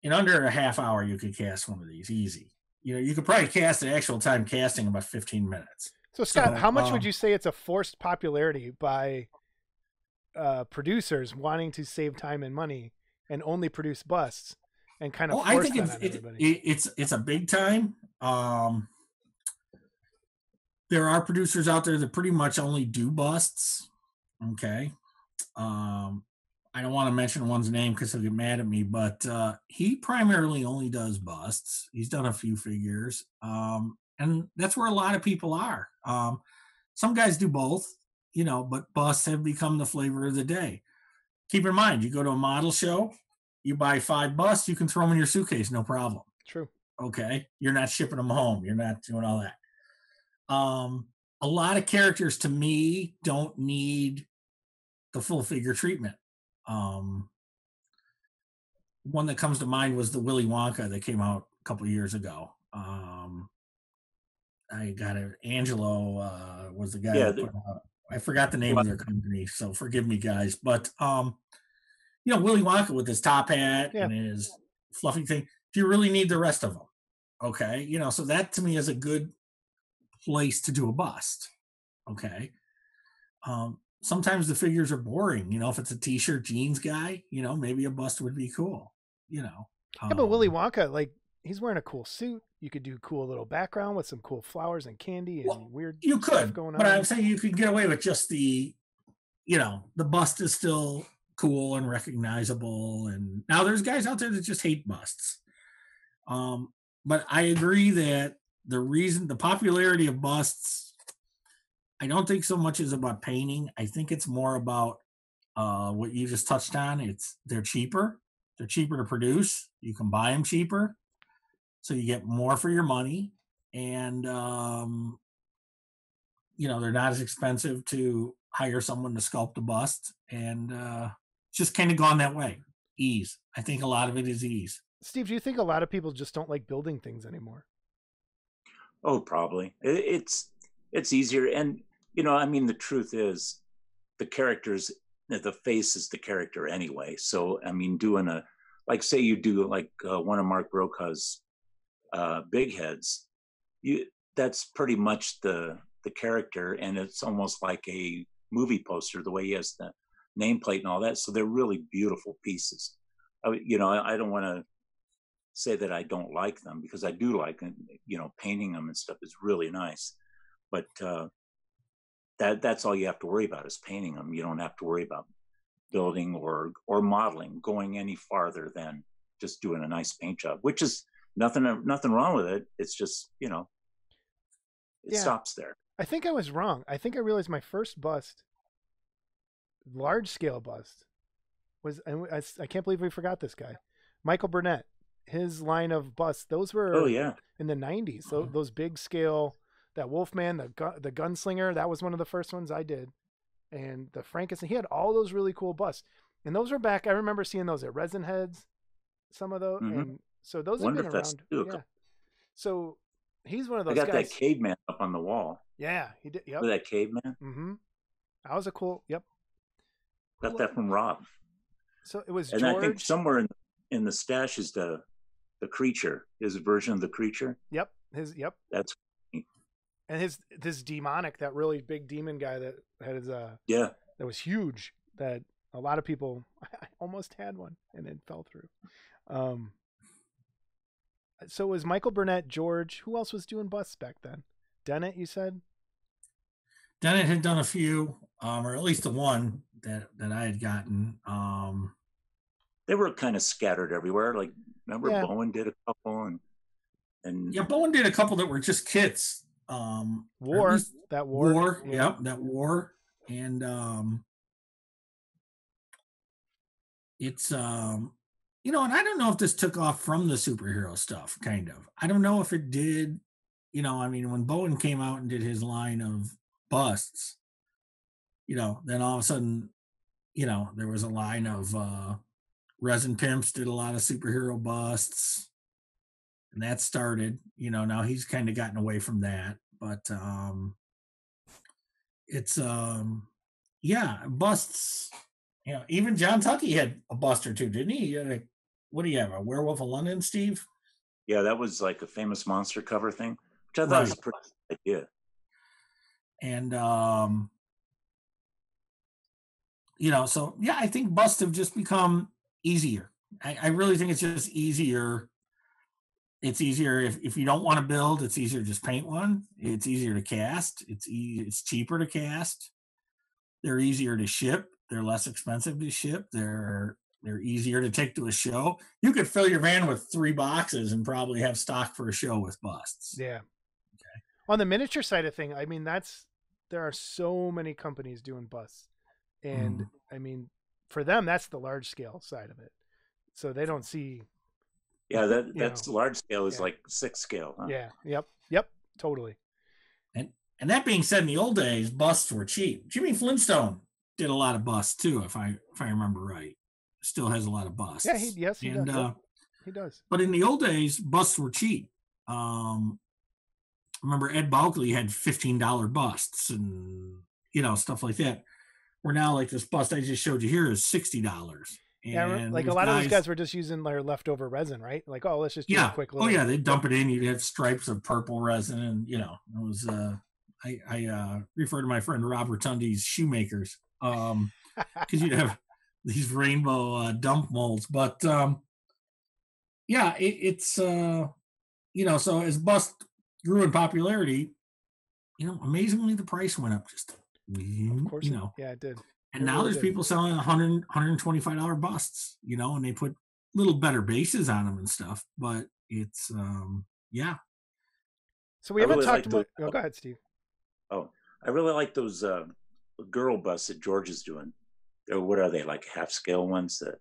in under a half hour. You could cast one of these easy. You could probably cast the actual time casting about 15 minutes. So Scott, how much would you say it's a forced popularity by producers wanting to save time and money and only produce busts and kind of force that on everybody? It's a big time. There are producers out there that pretty much only do busts. Okay. I don't want to mention one's name because he'll get mad at me, but he primarily only does busts. He's done a few figures. And that's where a lot of people are. Some guys do both, but busts have become the flavor of the day. Keep in mind, you go to a model show, you buy 5 busts, you can throw them in your suitcase, no problem. True. Okay. You're not shipping them home. You're not doing all that. A lot of characters, to me, don't need the full figure treatment. One that comes to mind was the Willy Wonka that came out a couple of years ago. I got it. Angelo was the guy that put it out. I forgot the name of their company, so forgive me, guys. But Willy Wonka with his top hat and his fluffy thing. Do you really need the rest of them? Okay, so that to me is a good place to do a bust. Okay. Sometimes the figures are boring. If it's a t-shirt jeans guy, maybe a bust would be cool. But Willy Wonka, he's wearing a cool suit. You could do cool little background with some cool flowers and candy and weird you stuff could, going on. But I'm saying you could get away with just the bust is still cool and recognizable. And now there's guys out there that just hate busts. But I agree that the popularity of busts, I don't think so much is about painting. I think it's more about what you just touched on. They're cheaper. They're cheaper to produce. You can buy them cheaper, so you get more for your money. And they're not as expensive to hire someone to sculpt a bust, and it's just kind of gone that way. Ease. I think a lot of it is ease. Steve, do you think a lot of people just don't like building things anymore? Oh, probably. It's easier, and I mean, the truth is, the characters, the face is the character anyway. So I mean, doing like say you do like one of Mark Broka's big heads, that's pretty much the character, and it's almost like a movie poster the way he has the nameplate and all that. So they're really beautiful pieces. I don't want to say that I don't like them, because I do like them. Painting them and stuff is really nice, but that's all you have to worry about is painting them. You don't have to worry about building or modeling, going any farther than just doing a nice paint job, which is nothing wrong with it. It's just it stops there. I think I was wrong. I think I realized my first bust, large scale bust, was, and I can't believe we forgot this guy, Michael Burnett. His line of busts, those were in the 90s. So those big scale, that Wolfman, the Gunslinger, that was one of the first ones I did. And the Frankenstein, he had all those really cool busts. And those were back, I remember seeing those at Resin Heads, some of those. Mm-hmm. And so those have been around. Yeah. So he's one of those guys. I got that caveman up on the wall. Yeah, he did. Yep. That caveman? Mm-hmm. That was a cool, yep. Got that from Rob. So it was and George. I think somewhere in the stash is the creature, his version of the creature. Yep. That's and this demonic, that really big demon guy that had his that was huge, that a lot of people, I almost had one and it fell through. So it was Michael Burnett, George, who else was doing busts back then? Dennett, you said? Dennett had done a few, or at least the one that I had gotten. They were kind of scattered everywhere. Like, remember Bowen did a couple, and yeah, Bowen did a couple that were just kits. War, yeah. That War, and it's and I don't know if this took off from the superhero stuff. Kind of, I don't know if it did. I mean, when Bowen came out and did his line of busts, then all of a sudden, there was a line of Resin Pimps did a lot of superhero busts, and that started. Now he's kind of gotten away from that, but it's busts. Even John Tucky had a bust or two, didn't he? What do you have? A Werewolf of London, Steve? Yeah, that was like a Famous Monster cover thing, which I thought was a pretty good idea. And so yeah, I think busts have just become easier. I really think it's just easier. It's easier if you don't want to build. It's easier to just paint one. It's easier to cast. It's cheaper to cast. They're easier to ship. They're less expensive to ship. They're easier to take to a show. You could fill your van with 3 boxes and probably have stock for a show with busts. Yeah. Okay. On the miniature side of thing, I mean, there are so many companies doing busts, and I mean, for them, that's the large scale side of it. So they don't see. Yeah, that's large scale is like 6 scale. Huh? Yeah. Yep. Totally. And that being said, in the old days, busts were cheap. Jimmy Flintstone did a lot of busts too, if I remember right. Still has a lot of busts. Yeah, he does. He does. But in the old days, busts were cheap. Remember Ed Balkley had $15 busts and stuff like that. Where now, like this bust I just showed you here is $60. Yeah, like a lot of those guys were just using their leftover resin, right? Like, oh, let's just do a quick little. Oh yeah, they dump it in. You'd have stripes of purple resin, and it was. I refer to my friend Robert Tundy's shoemakers, because you'd have these rainbow dump molds. But it's so as bust grew in popularity, amazingly the price went up just. Of course, yeah, it did. And now there's people selling $125 busts, and they put little better bases on them and stuff. But it's So we haven't talked about. Go ahead, Steve. Oh, I really like those girl busts that George is doing. What are they, like half scale ones? That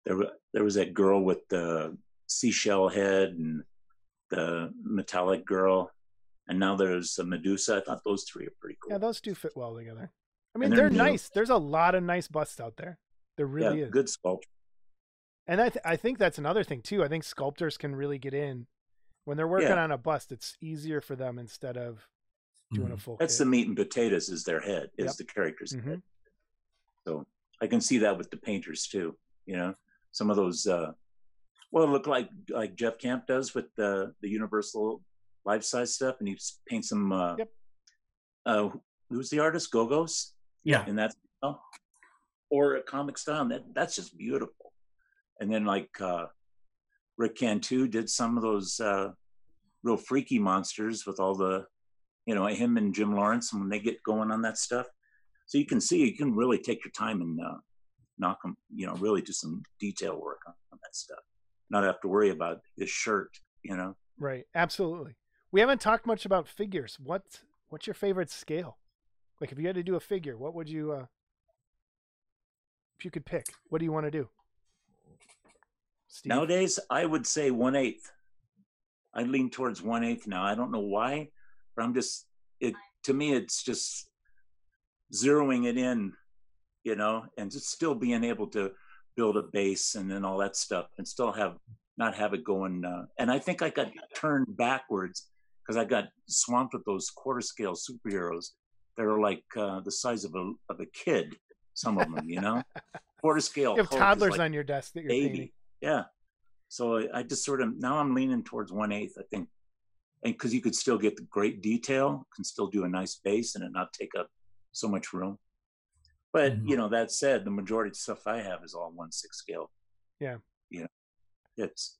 there was that girl with the seashell head and the metallic girl, and now there's a Medusa. I thought those three are pretty cool. Yeah, those do fit well together. I mean, And they're new. nice. There's a lot of nice busts out there. There really is. Good sculpture. And I think that's another thing too. I think sculptors can really get in when they're working on a bust. It's easier for them instead of doing a full. That's kit. the meat and potatoes. Is their head? Is the character's head? So I can see that with the painters too. You know, some of those. Well, it look like Jeff Camp does with the Universal life-size stuff, and he paints some. Who's the artist? Go-Go's. Yeah, and that's or a comic style. That's just beautiful. And then like Rick Cantu did some of those real freaky monsters with all the, you know, him and Jim Lawrence, and when they get going on that stuff. So you can see, you can really take your time and knock them, you know, really do some detail work on that stuff. Not have to worry about his shirt, you know. Right. Absolutely. We haven't talked much about figures. What's your favorite scale? Like if you had to do a figure, what would you, if you could pick, what do you want to do? Steve? Nowadays, I would say 1/8. I lean towards 1/8 now. I don't know why, but to me, it's just zeroing it in, you know, and just still being able to build a base and then all that stuff and still not have it going. And I think I got turned backwards because I got swamped with those quarter scale superheroes that are like the size of a kid, some of them, you know, quarter scale. You have toddlers on your desk that you're painting. Yeah. So I just sort of, now I'm leaning towards 1/8, I think. And because you could still get the great detail, can still do a nice base and it not take up so much room. But, you know, that said, the majority of stuff I have is all 1/6 scale. Yeah. You know, it's.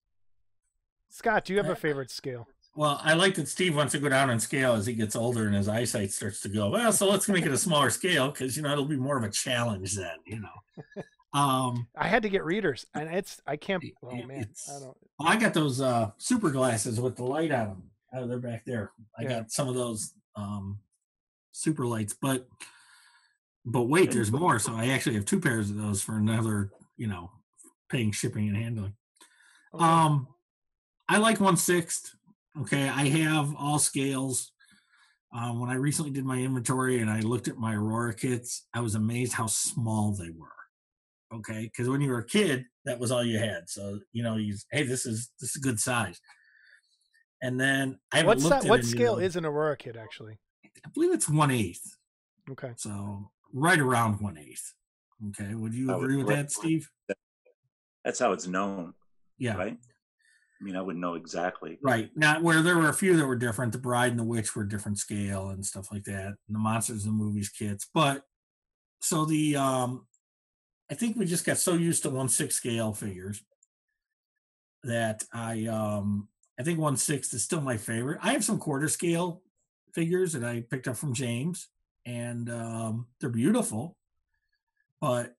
Scott, do you have a favorite scale? Well, I like that Steve wants to go down in scale as he gets older and his eyesight starts to go, well, so let's make it a smaller scale because, you know, it'll be more of a challenge then, you know. I had to get readers and I can't. Oh man, I got those super glasses with the light on them. Oh, they're back there. I got some of those super lights, but wait, there's more. So I actually have 2 pairs of those for another, you know, paying shipping and handling. Okay. I like 1/6. Okay, I have all scales. When I recently did my inventory and I looked at my Aurora kits, I was amazed how small they were. Okay, because when you were a kid, that was all you had. So you know, hey, this is a good size. And then I haven't looked at what scale is an Aurora kit actually? I believe it's 1/8. Okay, so right around 1/8. Okay, would you agree with that, Steve? That's how it's known. Yeah. Right. I mean, I wouldn't know exactly. Right. Now, where there were a few that were different, the Bride and the Witch were different scale and stuff like that, and the Monsters and Movies kits. But so the I think we just got so used to 1/6 scale figures that I think 1/6 is still my favorite. I have some quarter scale figures that I picked up from James, and they're beautiful. But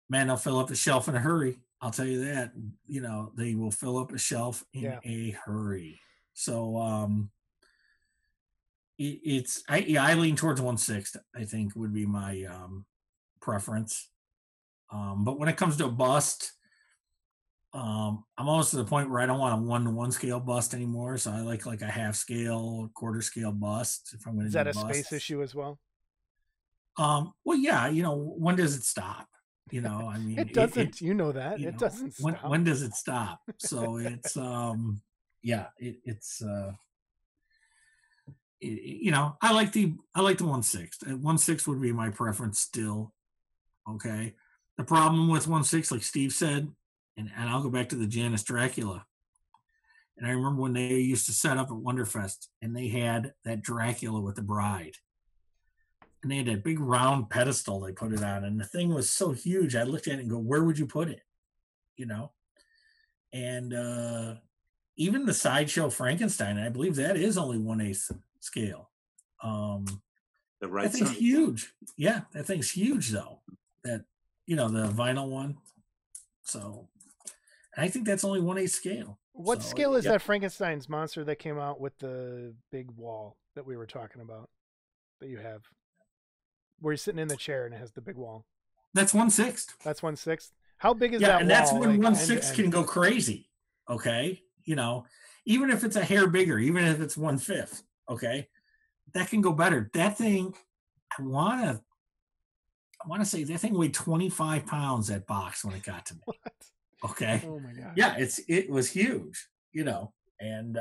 man, they'll fill up a shelf in a hurry. I'll tell you that. You know, they will fill up a shelf in a hurry. So I lean towards 1/6. I think would be my preference. But when it comes to a bust, I'm almost to the point where I don't want a 1-to-1 scale bust anymore. So I like a half scale, quarter scale bust. If I'm going to, is that a space issue as well? Well, yeah. You know, when does it stop? You know, I mean, it doesn't. You know that it doesn't stop. When does it stop? So it's you know, I like the 1/6. 1/6 would be my preference still. Okay. The problem with 1/6, like Steve said, and I'll go back to the Janus Dracula. And I remember when they used to set up at Wonderfest and they had that Dracula with the Bride. And they had that big round pedestal they put it on. And the thing was so huge. I looked at it and go, where would you put it? You know? And even the Sideshow Frankenstein, I believe that is only 1/8 scale. The right that thing's huge. Yeah, that thing's huge though. That, you know, the vinyl one. So I think that's only 1/8 scale. What scale is that Frankenstein's monster that came out with the big wall that we were talking about that you have? Where he's sitting in the chair and it has the big wall. That's 1/6. That's 1/6. How big is that? Yeah, and wall? that's when 1/6 can go crazy. Okay, you know, even if it's a hair bigger, even if it's 1/5. Okay, that can go better. That thing, I want to say that thing weighed 25 pounds, that box, when it got to me. What? Okay. Oh my god. Yeah, it was huge, and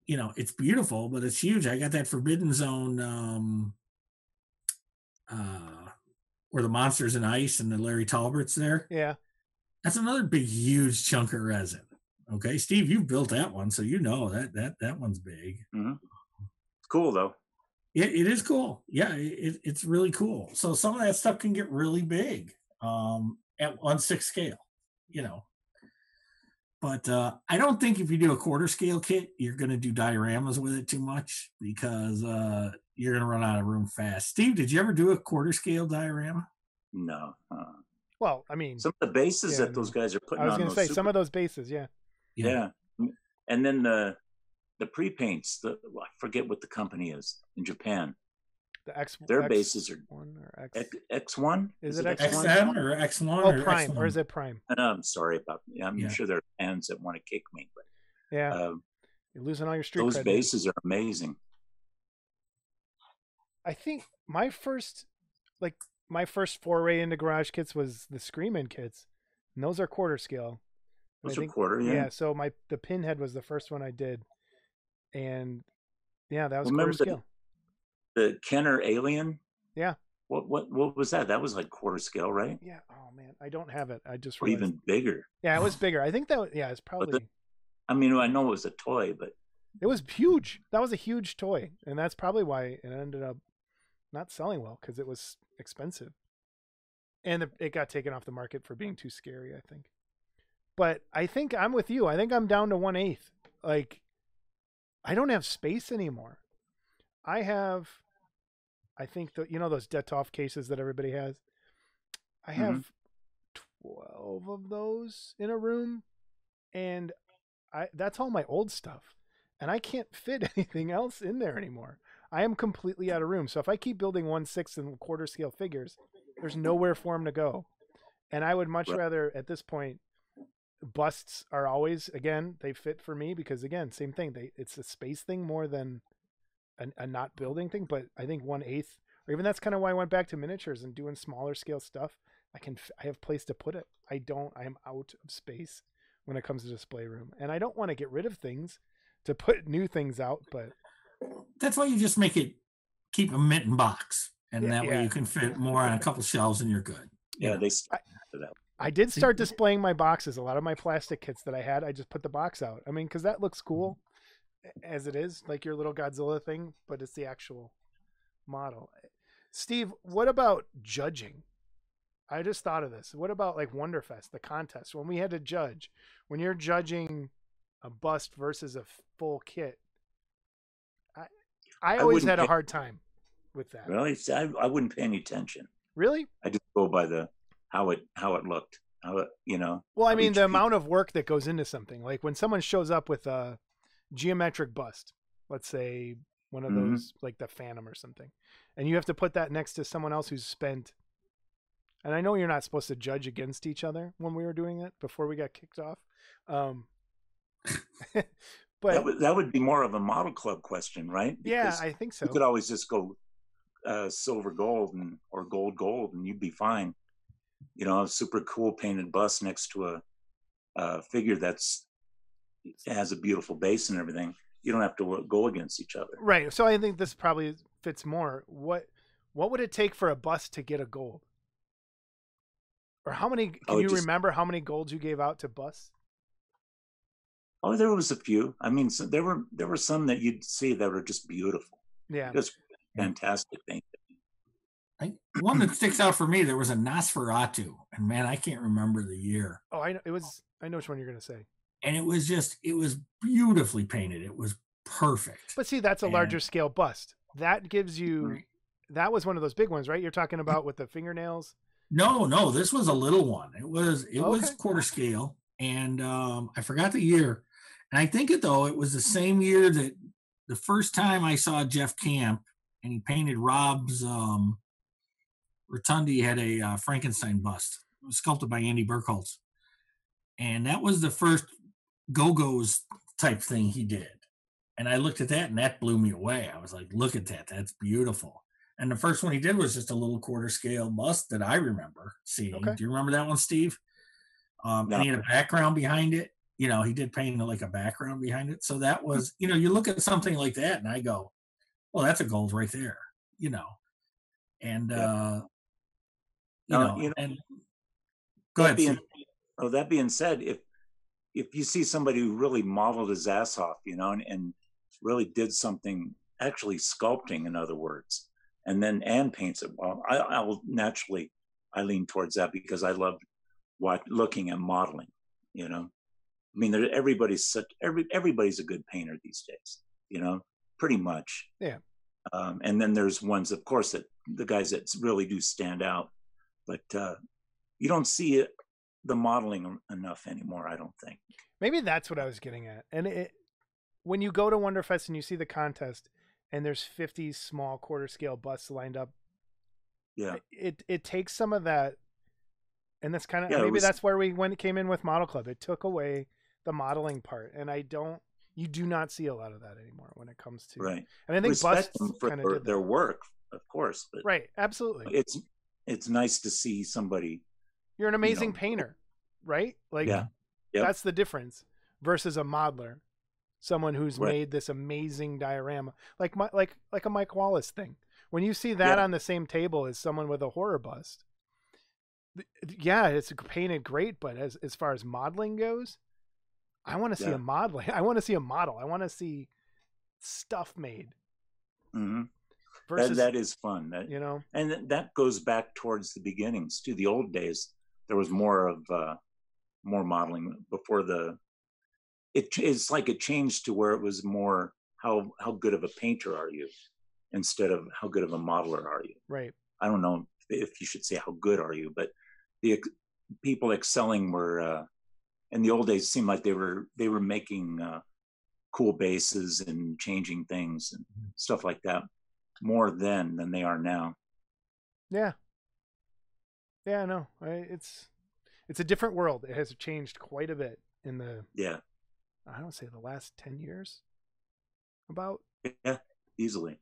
it's beautiful, but it's huge. I got that Forbidden Zone where the monsters in ice and the Larry Talbert's there. Yeah. That's another big, huge chunk of resin. Okay, Steve, you've built that one, so that one's big. Mm-hmm. It's cool though. It is cool. Yeah, it's really cool. So some of that stuff can get really big at 1/6 scale, But I don't think if you do a quarter scale kit, you're going to do dioramas with it too much, because you're going to run out of room fast. Steve, did you ever do a quarter scale diorama? No. Well, I mean, some of the bases that those guys are putting on. I was going to say some of those bases, yeah. Yeah. And then the pre-paints, I forget what the company is in Japan. Their bases are X1. Is it XM or X1? Oh, Prime, or is it Prime? I'm sorry about. I'm sure there are fans that want to kick me, but yeah, you're losing all your street those cred. bases are amazing. I think my first foray into garage kits was the Screamin' kits, and those are quarter scale. Those are quarter, yeah. Yeah, so the Pinhead was the first one I did, and yeah, that was quarter scale. The Kenner Alien. Yeah. What was that? That was like quarter scale, right? Yeah. Oh man, I don't have it. I just realized. Or even bigger. Yeah, it was bigger. I think that. It's probably. I know it was a toy, but it was huge. That was a huge toy, and that's probably why it ended up not selling well, because it was expensive, and it got taken off the market for being too scary, I think. But I think I'm with you. I think I'm down to 1/8. Like, I don't have space anymore. I think those Detolf cases that everybody has. I have 12 of those in a room, and that's all my old stuff, and I can't fit anything else in there anymore. I am completely out of room. So if I keep building 1/6 and quarter scale figures, there's nowhere for them to go. And I would much rather, at this point, busts are always, again, they fit for me because, again, same thing. It's a space thing more than a not building thing. But I think 1/8, or even that's kind of why I went back to miniatures and doing smaller scale stuff. I have place to put it. I am out of space when it comes to display room, and I don't want to get rid of things to put new things out, but that's why you just keep a mint in box, and that way you can fit more on a couple shelves and you're good. Yeah, I did start displaying my boxes. A lot of my plastic kits that I had, I just put the box out. I mean, because that looks cool as it is, like your little Godzilla thing, but it's the actual model. Steve, what about judging? I just thought of this. What about like Wonderfest, the contest, when we had to judge? When you're judging a bust versus a full kit, I always had a hard time with that. Really? I wouldn't pay any attention. Really? I just go by how it looked. Well, I mean, the amount of work that goes into something. Like when someone shows up with a geometric bust, let's say one of those, like the Phantom or something, and you have to put that next to someone else who's spent. And I know you're not supposed to judge against each other when we were doing it before we got kicked off. But that would be more of a model club question, right? Because I think so. You could always just go silver gold or gold, and you'd be fine. A super cool painted bust next to a figure has a beautiful base and everything. You don't have to go against each other. Right. So I think this probably fits more. What would it take for a bust to get a gold? Or how many? Can you remember how many golds you gave out to busts? Oh, there was a few. I mean, so there were some that you'd see that were just beautiful. Yeah, just fantastic things. One that sticks out for me, there was a Nosferatu, and man, I can't remember the year. Oh, I know which one you're going to say. And it was beautifully painted. It was perfect. But see, that's a larger scale bust. That gives you. That was one of those big ones, right? You're talking about with the fingernails. No, this was a little one. It was quarter scale, and I forgot the year. And I think it was the same year that the first time I saw Jeff Camp, and he painted Rob's Rotundi had a Frankenstein bust. It was sculpted by Andy Burkholz, and that was the first Go-Go's type thing he did. And I looked at that, and that blew me away. I was like, look at that. That's beautiful. And the first one he did was just a little quarter scale bust that I remember seeing. Okay. Do you remember that one, Steve? No. And he had a background behind it. You know, he did paint like a background behind it. So that was, you know, you look at something like that and I go, well, that's a gold right there, you know. And, and go ahead. That being said, if you see somebody who really modeled his ass off, you know, and really did something, actually sculpting, in other words, and paints it well, I lean towards that because I love looking at modeling, you know. I mean, everybody's a good painter these days, you know, pretty much. Yeah. And then there's ones, of course, that the guys that really do stand out, but you don't see the modeling enough anymore, I don't think. Maybe that's what I was getting at. And when you go to Wonderfest and you see the contest and there's 50 small quarter scale busts lined up, yeah, it takes some of that. And that's kind of, that's where when it came in with Model Club, it took away the modeling part. And you do not see a lot of that anymore when it comes to, right. And I think respect them for their work, of course, but right. Absolutely. It's nice to see somebody. You're an amazing painter, right? Like, yeah. Yep. That's the difference versus a modeler, someone who's made this amazing diorama, like a Mike Wallace thing. When you see that on the same table as someone with a horror bust, yeah, it's painted great, but as far as modeling goes, I want to see a modeling. I want to see a model. I want to see stuff made. Mm-hmm. Versus, that is fun, you know, and that goes back towards the beginnings to the old days. There was more modeling before it's like it changed to where it was more how good of a painter are you instead of how good of a modeler are you. Right. I don't know if you should say how good are you, but the people excelling were in the old days, it seemed like they were making cool bases and changing things and stuff like that more then than they are now. Yeah. Yeah, no, it's a different world. It has changed quite a bit in the I don't say the last 10 years. About easily,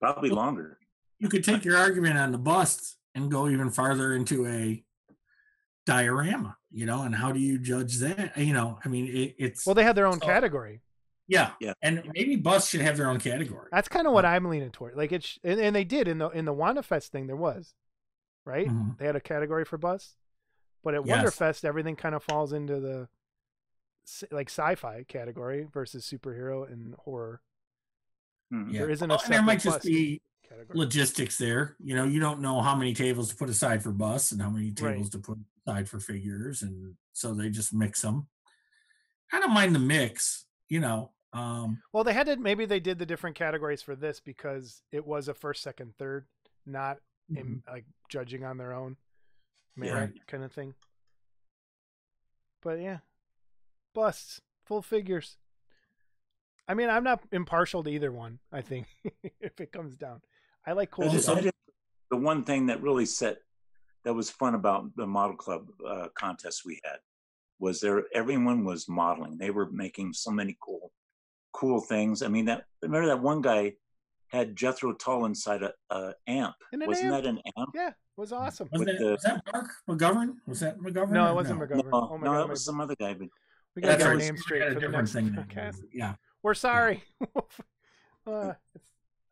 probably longer. You could take your argument on the busts and go even farther into a diorama, you know, and how do you judge that? You know, I mean, it's they had their own category. Yeah, and maybe busts should have their own category. That's kind of what I'm leaning toward. Like and they did in the WandaFest thing. There was. Right? Mm-hmm. They had a category for busts, but at Wonderfest, everything kind of falls into the like sci-fi category versus superhero and horror. Mm-hmm. There isn't a there might just be category. Logistics there. You know, you don't know how many tables to put aside for busts and how many tables to put aside for figures, and so they just mix them. I don't mind the mix, you know. Well, they had to. Maybe they did the different categories for this because it was a first, second, third, not. In, like judging on their own merit kind of thing. But yeah, busts, full figures. I mean, I'm not impartial to either one, I think, if it comes down. I like cool stuff. The one thing that really that was fun about the Model Club contest we had was everyone was modeling. They were making so many cool things. I mean, remember that one guy had Jethro Tull inside a amp. Wasn't that an amp? Yeah, it was awesome. Was that Mark McGovern? Was that McGovern? No, it wasn't McGovern. No, it was some other guy. But we got to get our name straight for the next podcast. Yeah. We're sorry. No,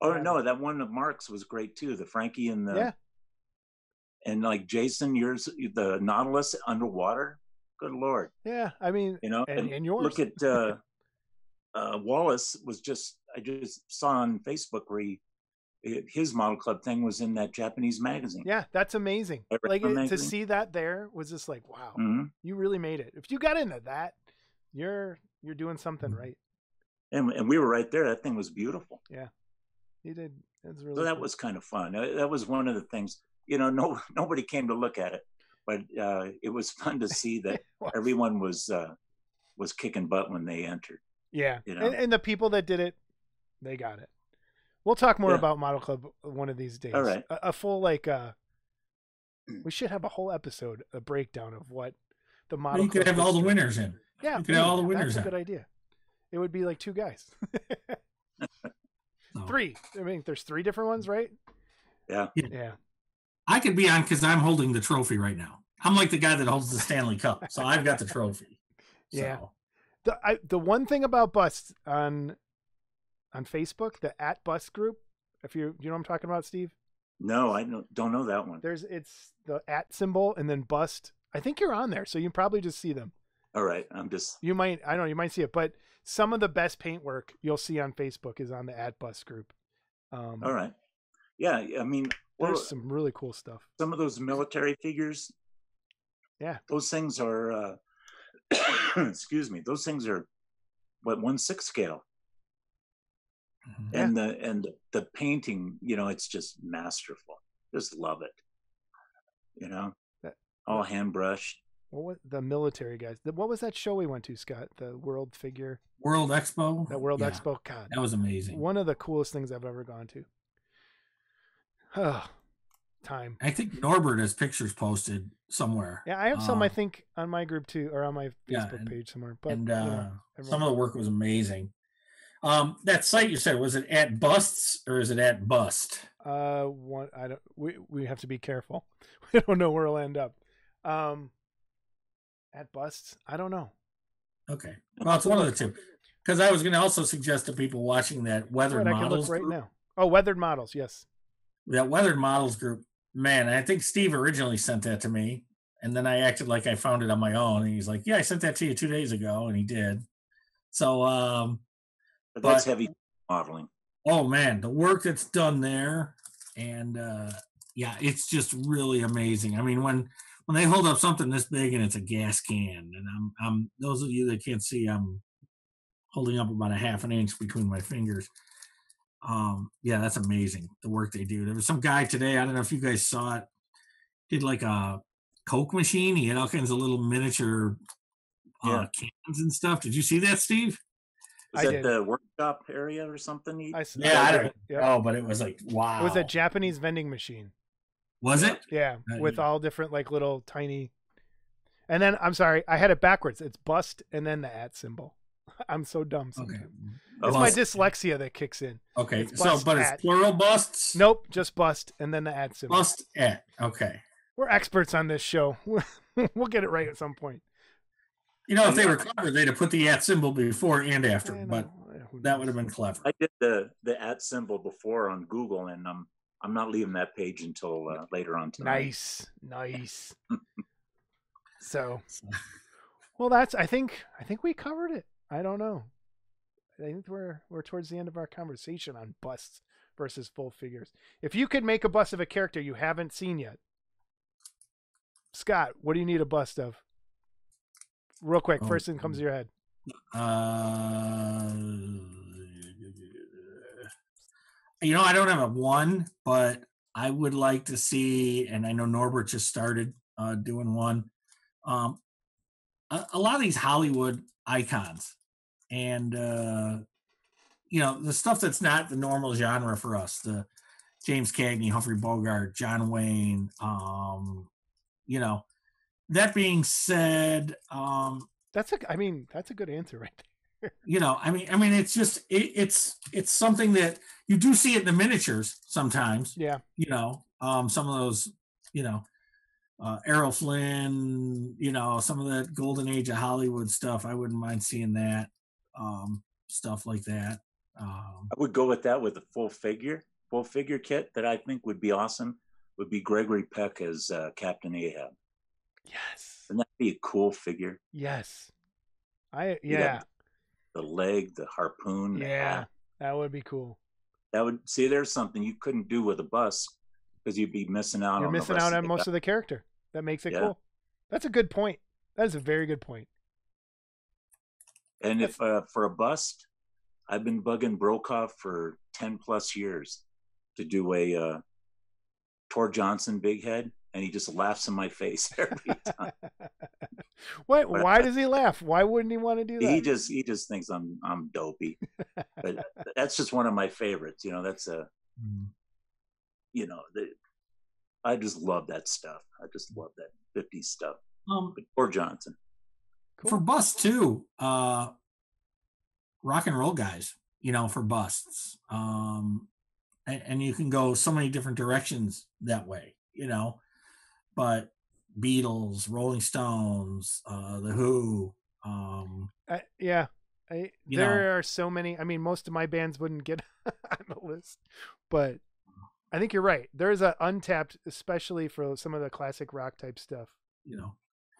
that one of Mark's was great too. The Frankie and and like Jason, the Nautilus underwater. Good Lord. Yeah, I mean, you know, and yours. Look at Wallace was I just saw on Facebook where his Model Club thing was in that Japanese magazine. Yeah, that's amazing. To see that there was just like, wow, you really made it. If you got into that, you're doing something right. And we were right there. That thing was beautiful. Yeah, you did. It was really so that was kind of fun. That was one of the things. You know, nobody came to look at it, but it was fun to see that everyone was kicking butt when they entered. Yeah, you know? and the people that did it, they got it. We'll talk more about Model Club one of these days. All right. A full we should have a whole episode, a breakdown of what the Model Club. You could have all the winners in. Yeah, you could have all the winners. That's a good idea. It would be like two guys. So, Three. I mean, there's three different ones, right? Yeah. Yeah. I could be on because I'm holding the trophy right now. I'm like the guy that holds the Stanley Cup, so I've got the trophy. Yeah. So. The one thing about busts on Facebook, the @bust group, if you know what I'm talking about, Steve? No, I don't know that one. It's the @ symbol and then bust. I think you're on there, so you probably just see them. All right, you might see it, but some of the best paint work you'll see on Facebook is on the @bust group. All right. Yeah, I mean, there's some really cool stuff. Some of those military figures. Yeah. Those things are excuse me, those things are what 1/6 scale. And the painting, it's just masterful. Just love it. All hand brushed. What was the military guys? What was that show we went to, Scott? The World Expo. That World Expo. God, that was amazing. One of the coolest things I've ever gone to. Time. I think Norbert has pictures posted somewhere. Yeah, I have some. I think on my group too, or on my Facebook page somewhere. But some of the work was amazing. That site you said, was it @busts or is it @bust? One. I don't. We have to be careful. We don't know where it'll end up. @busts. I don't know. Okay. Well, it's one of the two. Because I was going to also suggest to people watching that Weathered Models right now. Oh, Weathered Models. Yes. That Weathered Models group. Man, I think Steve originally sent that to me, and then I acted like I found it on my own. And he's like, "Yeah, I sent that to you 2 days ago," and he did. So, but that's heavy modeling. Oh man, the work that's done there, and yeah, it's just really amazing. I mean, when they hold up something this big and it's a gas can, and I'm those of you that can't see, I'm holding up about a ½ inch between my fingers. Yeah, that's amazing, the work they do. There was some guy today, I don't know if you guys saw it, did like a Coke machine. He had all kinds of little miniature cans and stuff. Did you see that, Steve? Was that the workshop area or something? I don't know, but it was like, wow. It was a Japanese vending machine. Was it? Yeah, with all different like little tiny. And then, I'm sorry, I had it backwards. It's bust and then the @ symbol. I'm so dumb sometimes. Okay. It's my dyslexia that kicks in. Okay, but it's plural busts? Nope, just bust and then the @ symbol. Bust @ okay. We're experts on this show. We'll get it right at some point. If they were clever, they'd have put the @ symbol before and after, but that would have been clever. I did the @ symbol before on Google, and I'm not leaving that page until later on tonight. Nice. So, well, I think we covered it. I don't know. I think we're towards the end of our conversation on busts versus full figures. If you could make a bust of a character you haven't seen yet, Scott, what do you need a bust of? Real quick, first thing comes to your head. I don't have a one, but I would like to see, and I know Norbert just started doing one. A lot of these Hollywood icons, and the stuff that's not the normal genre for us, the James Cagney, Humphrey Bogart, John Wayne. That being said, that's a good answer right there. It's just it's something that you do see it in the miniatures sometimes. Yeah. Some of those, Errol Flynn, some of that golden age of Hollywood stuff. I wouldn't mind seeing that, stuff like that. I would go with that with a full figure kit that I think would be awesome. Would be Gregory Peck as Captain Ahab. Yes. Wouldn't that be a cool figure? Yes. The leg, the harpoon. Yeah, that would be cool. There's something you couldn't do with a bus because you'd be missing out. You're missing out on most of the character. That makes it cool. That's a good point. That is a very good point. And if for a bust, I've been bugging Brokaw for 10 plus years to do a Tor Johnson big head, and he just laughs in my face every time. Why does he laugh? Why wouldn't he want to do that? He just thinks I'm dopey. But that's just one of my favorites. That's I just love that stuff. I just love that 50s stuff. Tor Johnson. Cool. For bust too, rock and roll guys, for busts. And you can go so many different directions that way, but Beatles, Rolling Stones, The Who. Yeah. You There are so many. I mean, most of my bands wouldn't get on the list, but I think you're right. There's a untapped, especially for some of the classic rock type stuff.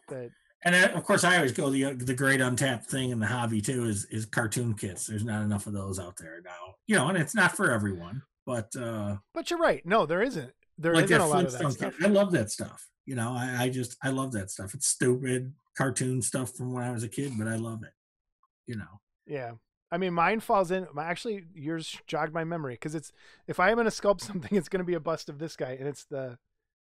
That. And of course, I always go the great untapped thing in the hobby too is cartoon kits. There's not enough of those out there now, and it's not for everyone. But you're right. No, there isn't. There like isn't that a lot of Flintstone that stuff. Kit. I love that stuff. I love that stuff. It's stupid cartoon stuff from when I was a kid, but I love it. Yeah. I mean, mine falls in. Actually, yours jogged my memory because if I am going to sculpt something, it's going to be a bust of this guy, and it's the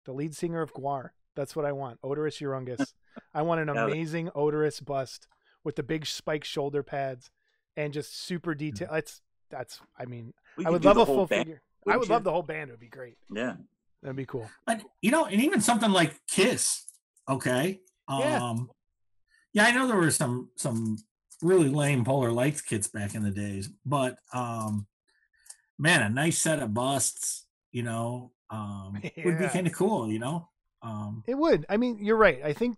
lead singer of Gwar. That's what I want. Odorous Urungus. I want an amazing odorous bust with the big spike shoulder pads and just super detailed. That's. I mean, I would love a full figure. I would love the whole band. It would be great. Yeah, that'd be cool. And and even something like Kiss. Okay. Yeah, I know there were some really lame Polar Lights kits back in the days, but man, a nice set of busts, would be kind of cool, It would. I mean, you're right. I think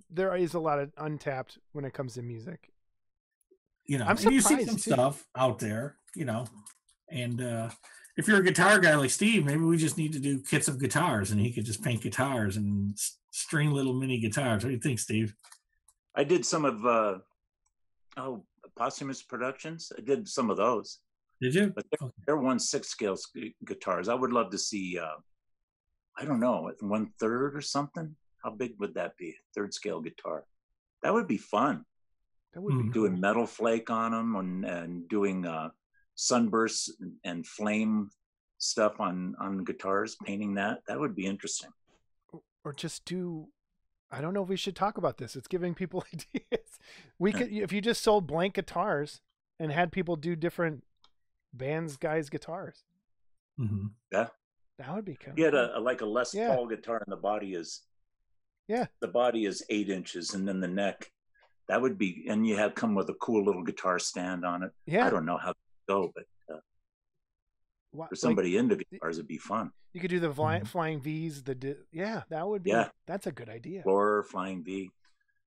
there is a lot of untapped when it comes to music. I'm surprised you see some stuff out there, and if you're a guitar guy like Steve, maybe we just need to do kits of guitars and he could just paint guitars and string little mini guitars. What do you think, Steve? I did some of Posthumous Productions. I did some of those. Did you? But they're 1/6 scale guitars. I would love to see. I don't know, 1/3 or something. How big would that be? 3rd scale guitar. That would be fun. That would be doing cool. metal flake on them and doing sunbursts and flame stuff on guitars. Painting that would be interesting. Or just do. I don't know if we should talk about this. It's giving people ideas. We could, if you just sold blank guitars and had people do different bands, guys' guitars. Mm-hmm. Yeah, that would be kind of. You had a Les Paul guitar, and the body is 8 inches, and then the neck. That would be, and you had come with a cool little guitar stand on it. Yeah, I don't know how to go, but for somebody into guitars, it'd be fun. You could do the flying V's. That would be. Yeah, that's a good idea. Explorer, flying V.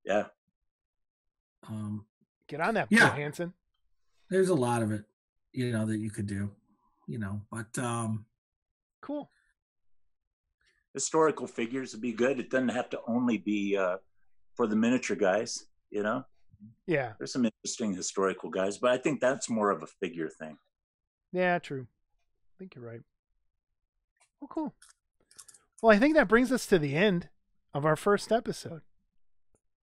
Yeah. Get on that, Bill Hansen. There's a lot of it, that you could do, but cool. Historical figures would be good. It doesn't have to only be for the miniature guys, Yeah. There's some interesting historical guys, but I think that's more of a figure thing. Yeah, true. I think you're right. Well, cool. Well, I think that brings us to the end of our first episode.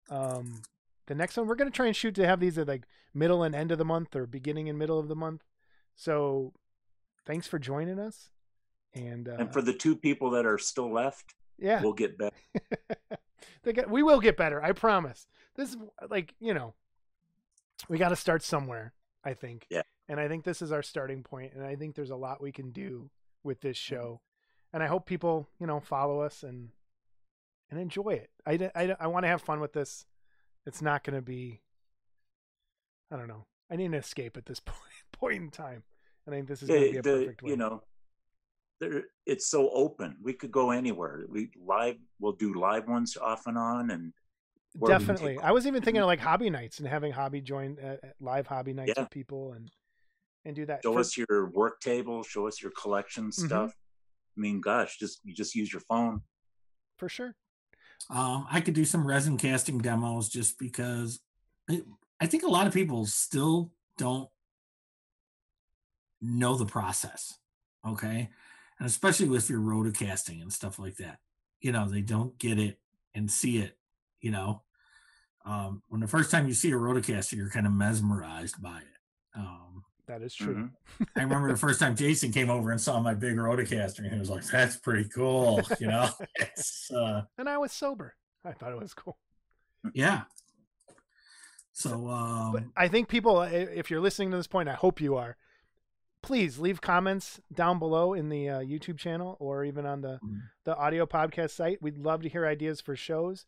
The next one, we're going to try and shoot to have these at like middle and end of the month or beginning and middle of the month. So thanks for joining us. And for the 2 people that are still left, we'll get better. We will get better. I promise. This is like, we got to start somewhere, I think. Yeah. And I think this is our starting point. And I think there's a lot we can do with this show. And I hope people, follow us and enjoy it. I want to have fun with this. It's not going to be, I don't know. I need an escape at this point in time. And I think this is going to be a perfect way. It's so open. We could go anywhere. We'll do live ones off and on, and definitely. I was even thinking of like hobby nights and having hobby join live hobby nights with people and do that. Show us your work table. Show us your collection stuff. I mean, gosh, you just use your phone. For sure. I could do some resin casting demos just because I think a lot of people still don't know the process. Okay. And especially with your roto casting and stuff like that, they don't get it and see it, when the first time you see a roto caster, you're kind of mesmerized by it. That is true. I remember the first time Jason came over and saw my big roto caster and he was like, that's pretty cool. It's, and I was sober. I thought it was cool. Yeah. So, but I think people, if you're listening to this point, I hope you are, please leave comments down below in the YouTube channel or even on the audio podcast site. We'd love to hear ideas for shows.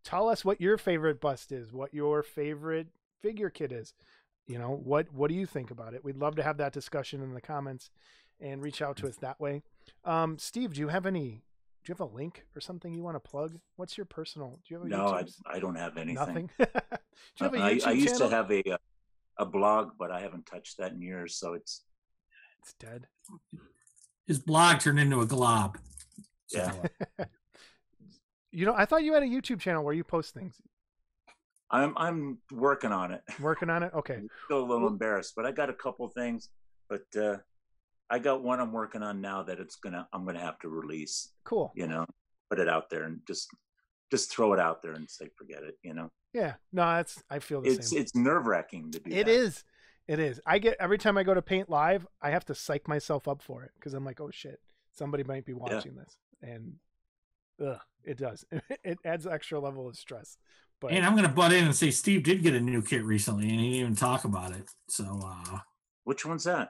Tell us what your favorite bust is, what your favorite figure kit is. You know, what do you think about it? We'd love to have that discussion in the comments and reach out to us that way. Steve, do you have a link or something you want to plug? What's your personal? Do you have a No, YouTube? I don't have anything. Nothing. Do you have a YouTube I used channel? to have a blog, but I haven't touched that in years, so it's dead. His blog turned into a glob. So, yeah. You know, I thought you had a YouTube channel where you post things. I'm working on it. Working on it? Okay. I'm still a little embarrassed, but I got a couple things. But I got one I'm working on now that I'm gonna have to release. Cool. You know, put it out there and just throw it out there and say forget it. You know. Yeah. No, I feel the same. It's nerve-wracking to do It that. is. It is. Every time I go to paint live, I have to psych myself up for it because I'm like, oh shit, somebody might be watching this, and it does. It adds an extra level of stress. But and I'm going to butt in and say Steve did get a new kit recently, and he didn't even talk about it. So, which one's that?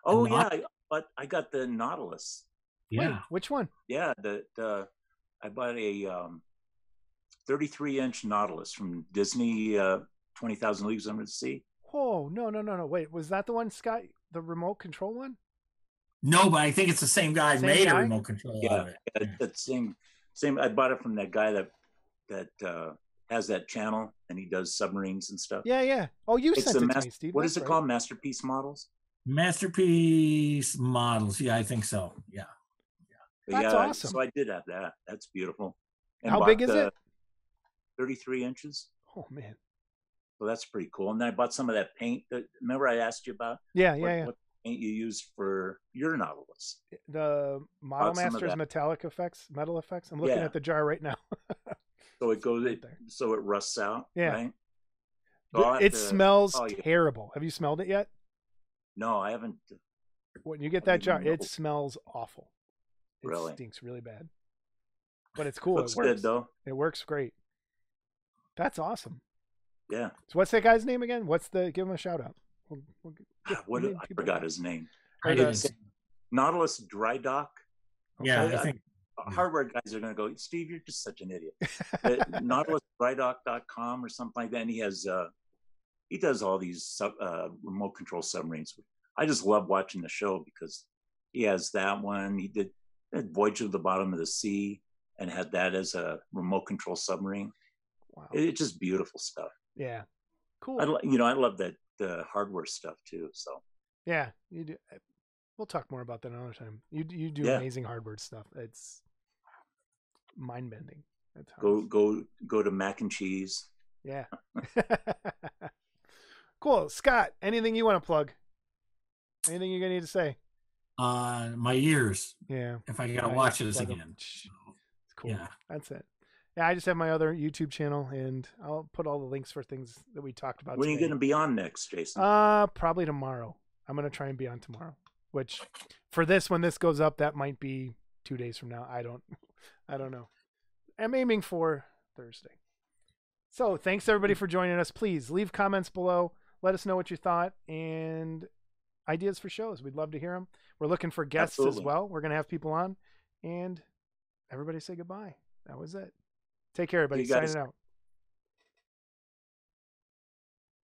Oh yeah, but I got the Nautilus. Yeah. wait, which one? Yeah, I bought a 33-inch Nautilus from Disney, 20,000 Leagues Under the Sea. Oh no! Wait, was that the one, Scott? The remote control one? No, but I think it's the same guy Same made guy? a remote control of it. That same. I bought it from that guy that has that channel and he does submarines and stuff. Yeah. Oh, you It's sent the it to me, Steve. What That's is it right. called? Masterpiece Models. Masterpiece Models. Yeah, I think so. Yeah. That's awesome. So I did have that. That's beautiful. And How big is it? 33 inches. Oh man. So that's pretty cool. And then I bought some of that paint. Remember I asked you about? Yeah. What paint you used for your Nautilus? The Model Bought some of Masters that. metal effects. I'm looking Yeah. at the jar right now. So it goes, Right there. so it rusts out. Yeah. Right? So I'll have It to- smells oh, yeah. terrible. Have you smelled it yet? No, I haven't. When you get I that jar, didn't it know. smells awful. It Really? stinks really bad. But it's cool. Looks it works. good though. It works great. That's awesome. Yeah. So what's that guy's name again? Give him a shout out. I forgot his name. Or I the- didn't. Nautilus Dry Dock. Yeah, Okay, I think. Hardware guys are going to go, Steve, you're just such an idiot. NautilusDrydock.com or something like that. And he does all these remote control submarines. I just love watching the show because he has that one. He did Voyage of the Bottom of the Sea and had that as a remote control submarine. Wow. It's just beautiful stuff. Yeah. Cool. I love that the hardware stuff too. So Yeah, you do. We'll talk more about that another time. You do Yeah. amazing hardware stuff. It's mind bending. go to Mac and Cheese. Yeah. Cool. Scott, anything you want to plug? Anything you're gonna need to say? My ears. Yeah. If I gotta Yeah, watch this plug 'em. again. It's cool. Yeah. That's it. Yeah, I just have my other YouTube channel, and I'll put all the links for things that we talked about. When are you today. going to be on next, Jason? Probably tomorrow. I'm gonna try and be on tomorrow. Which, for this, when this goes up, that might be 2 days from now. I don't know. I'm aiming for Thursday. So thanks everybody for joining us. Please leave comments below. Let us know what you thought and ideas for shows. We'd love to hear them. We're looking for guests as Absolutely. well. We're gonna have people on, and everybody say goodbye. That was it. Take care, everybody. You guys- Signing out.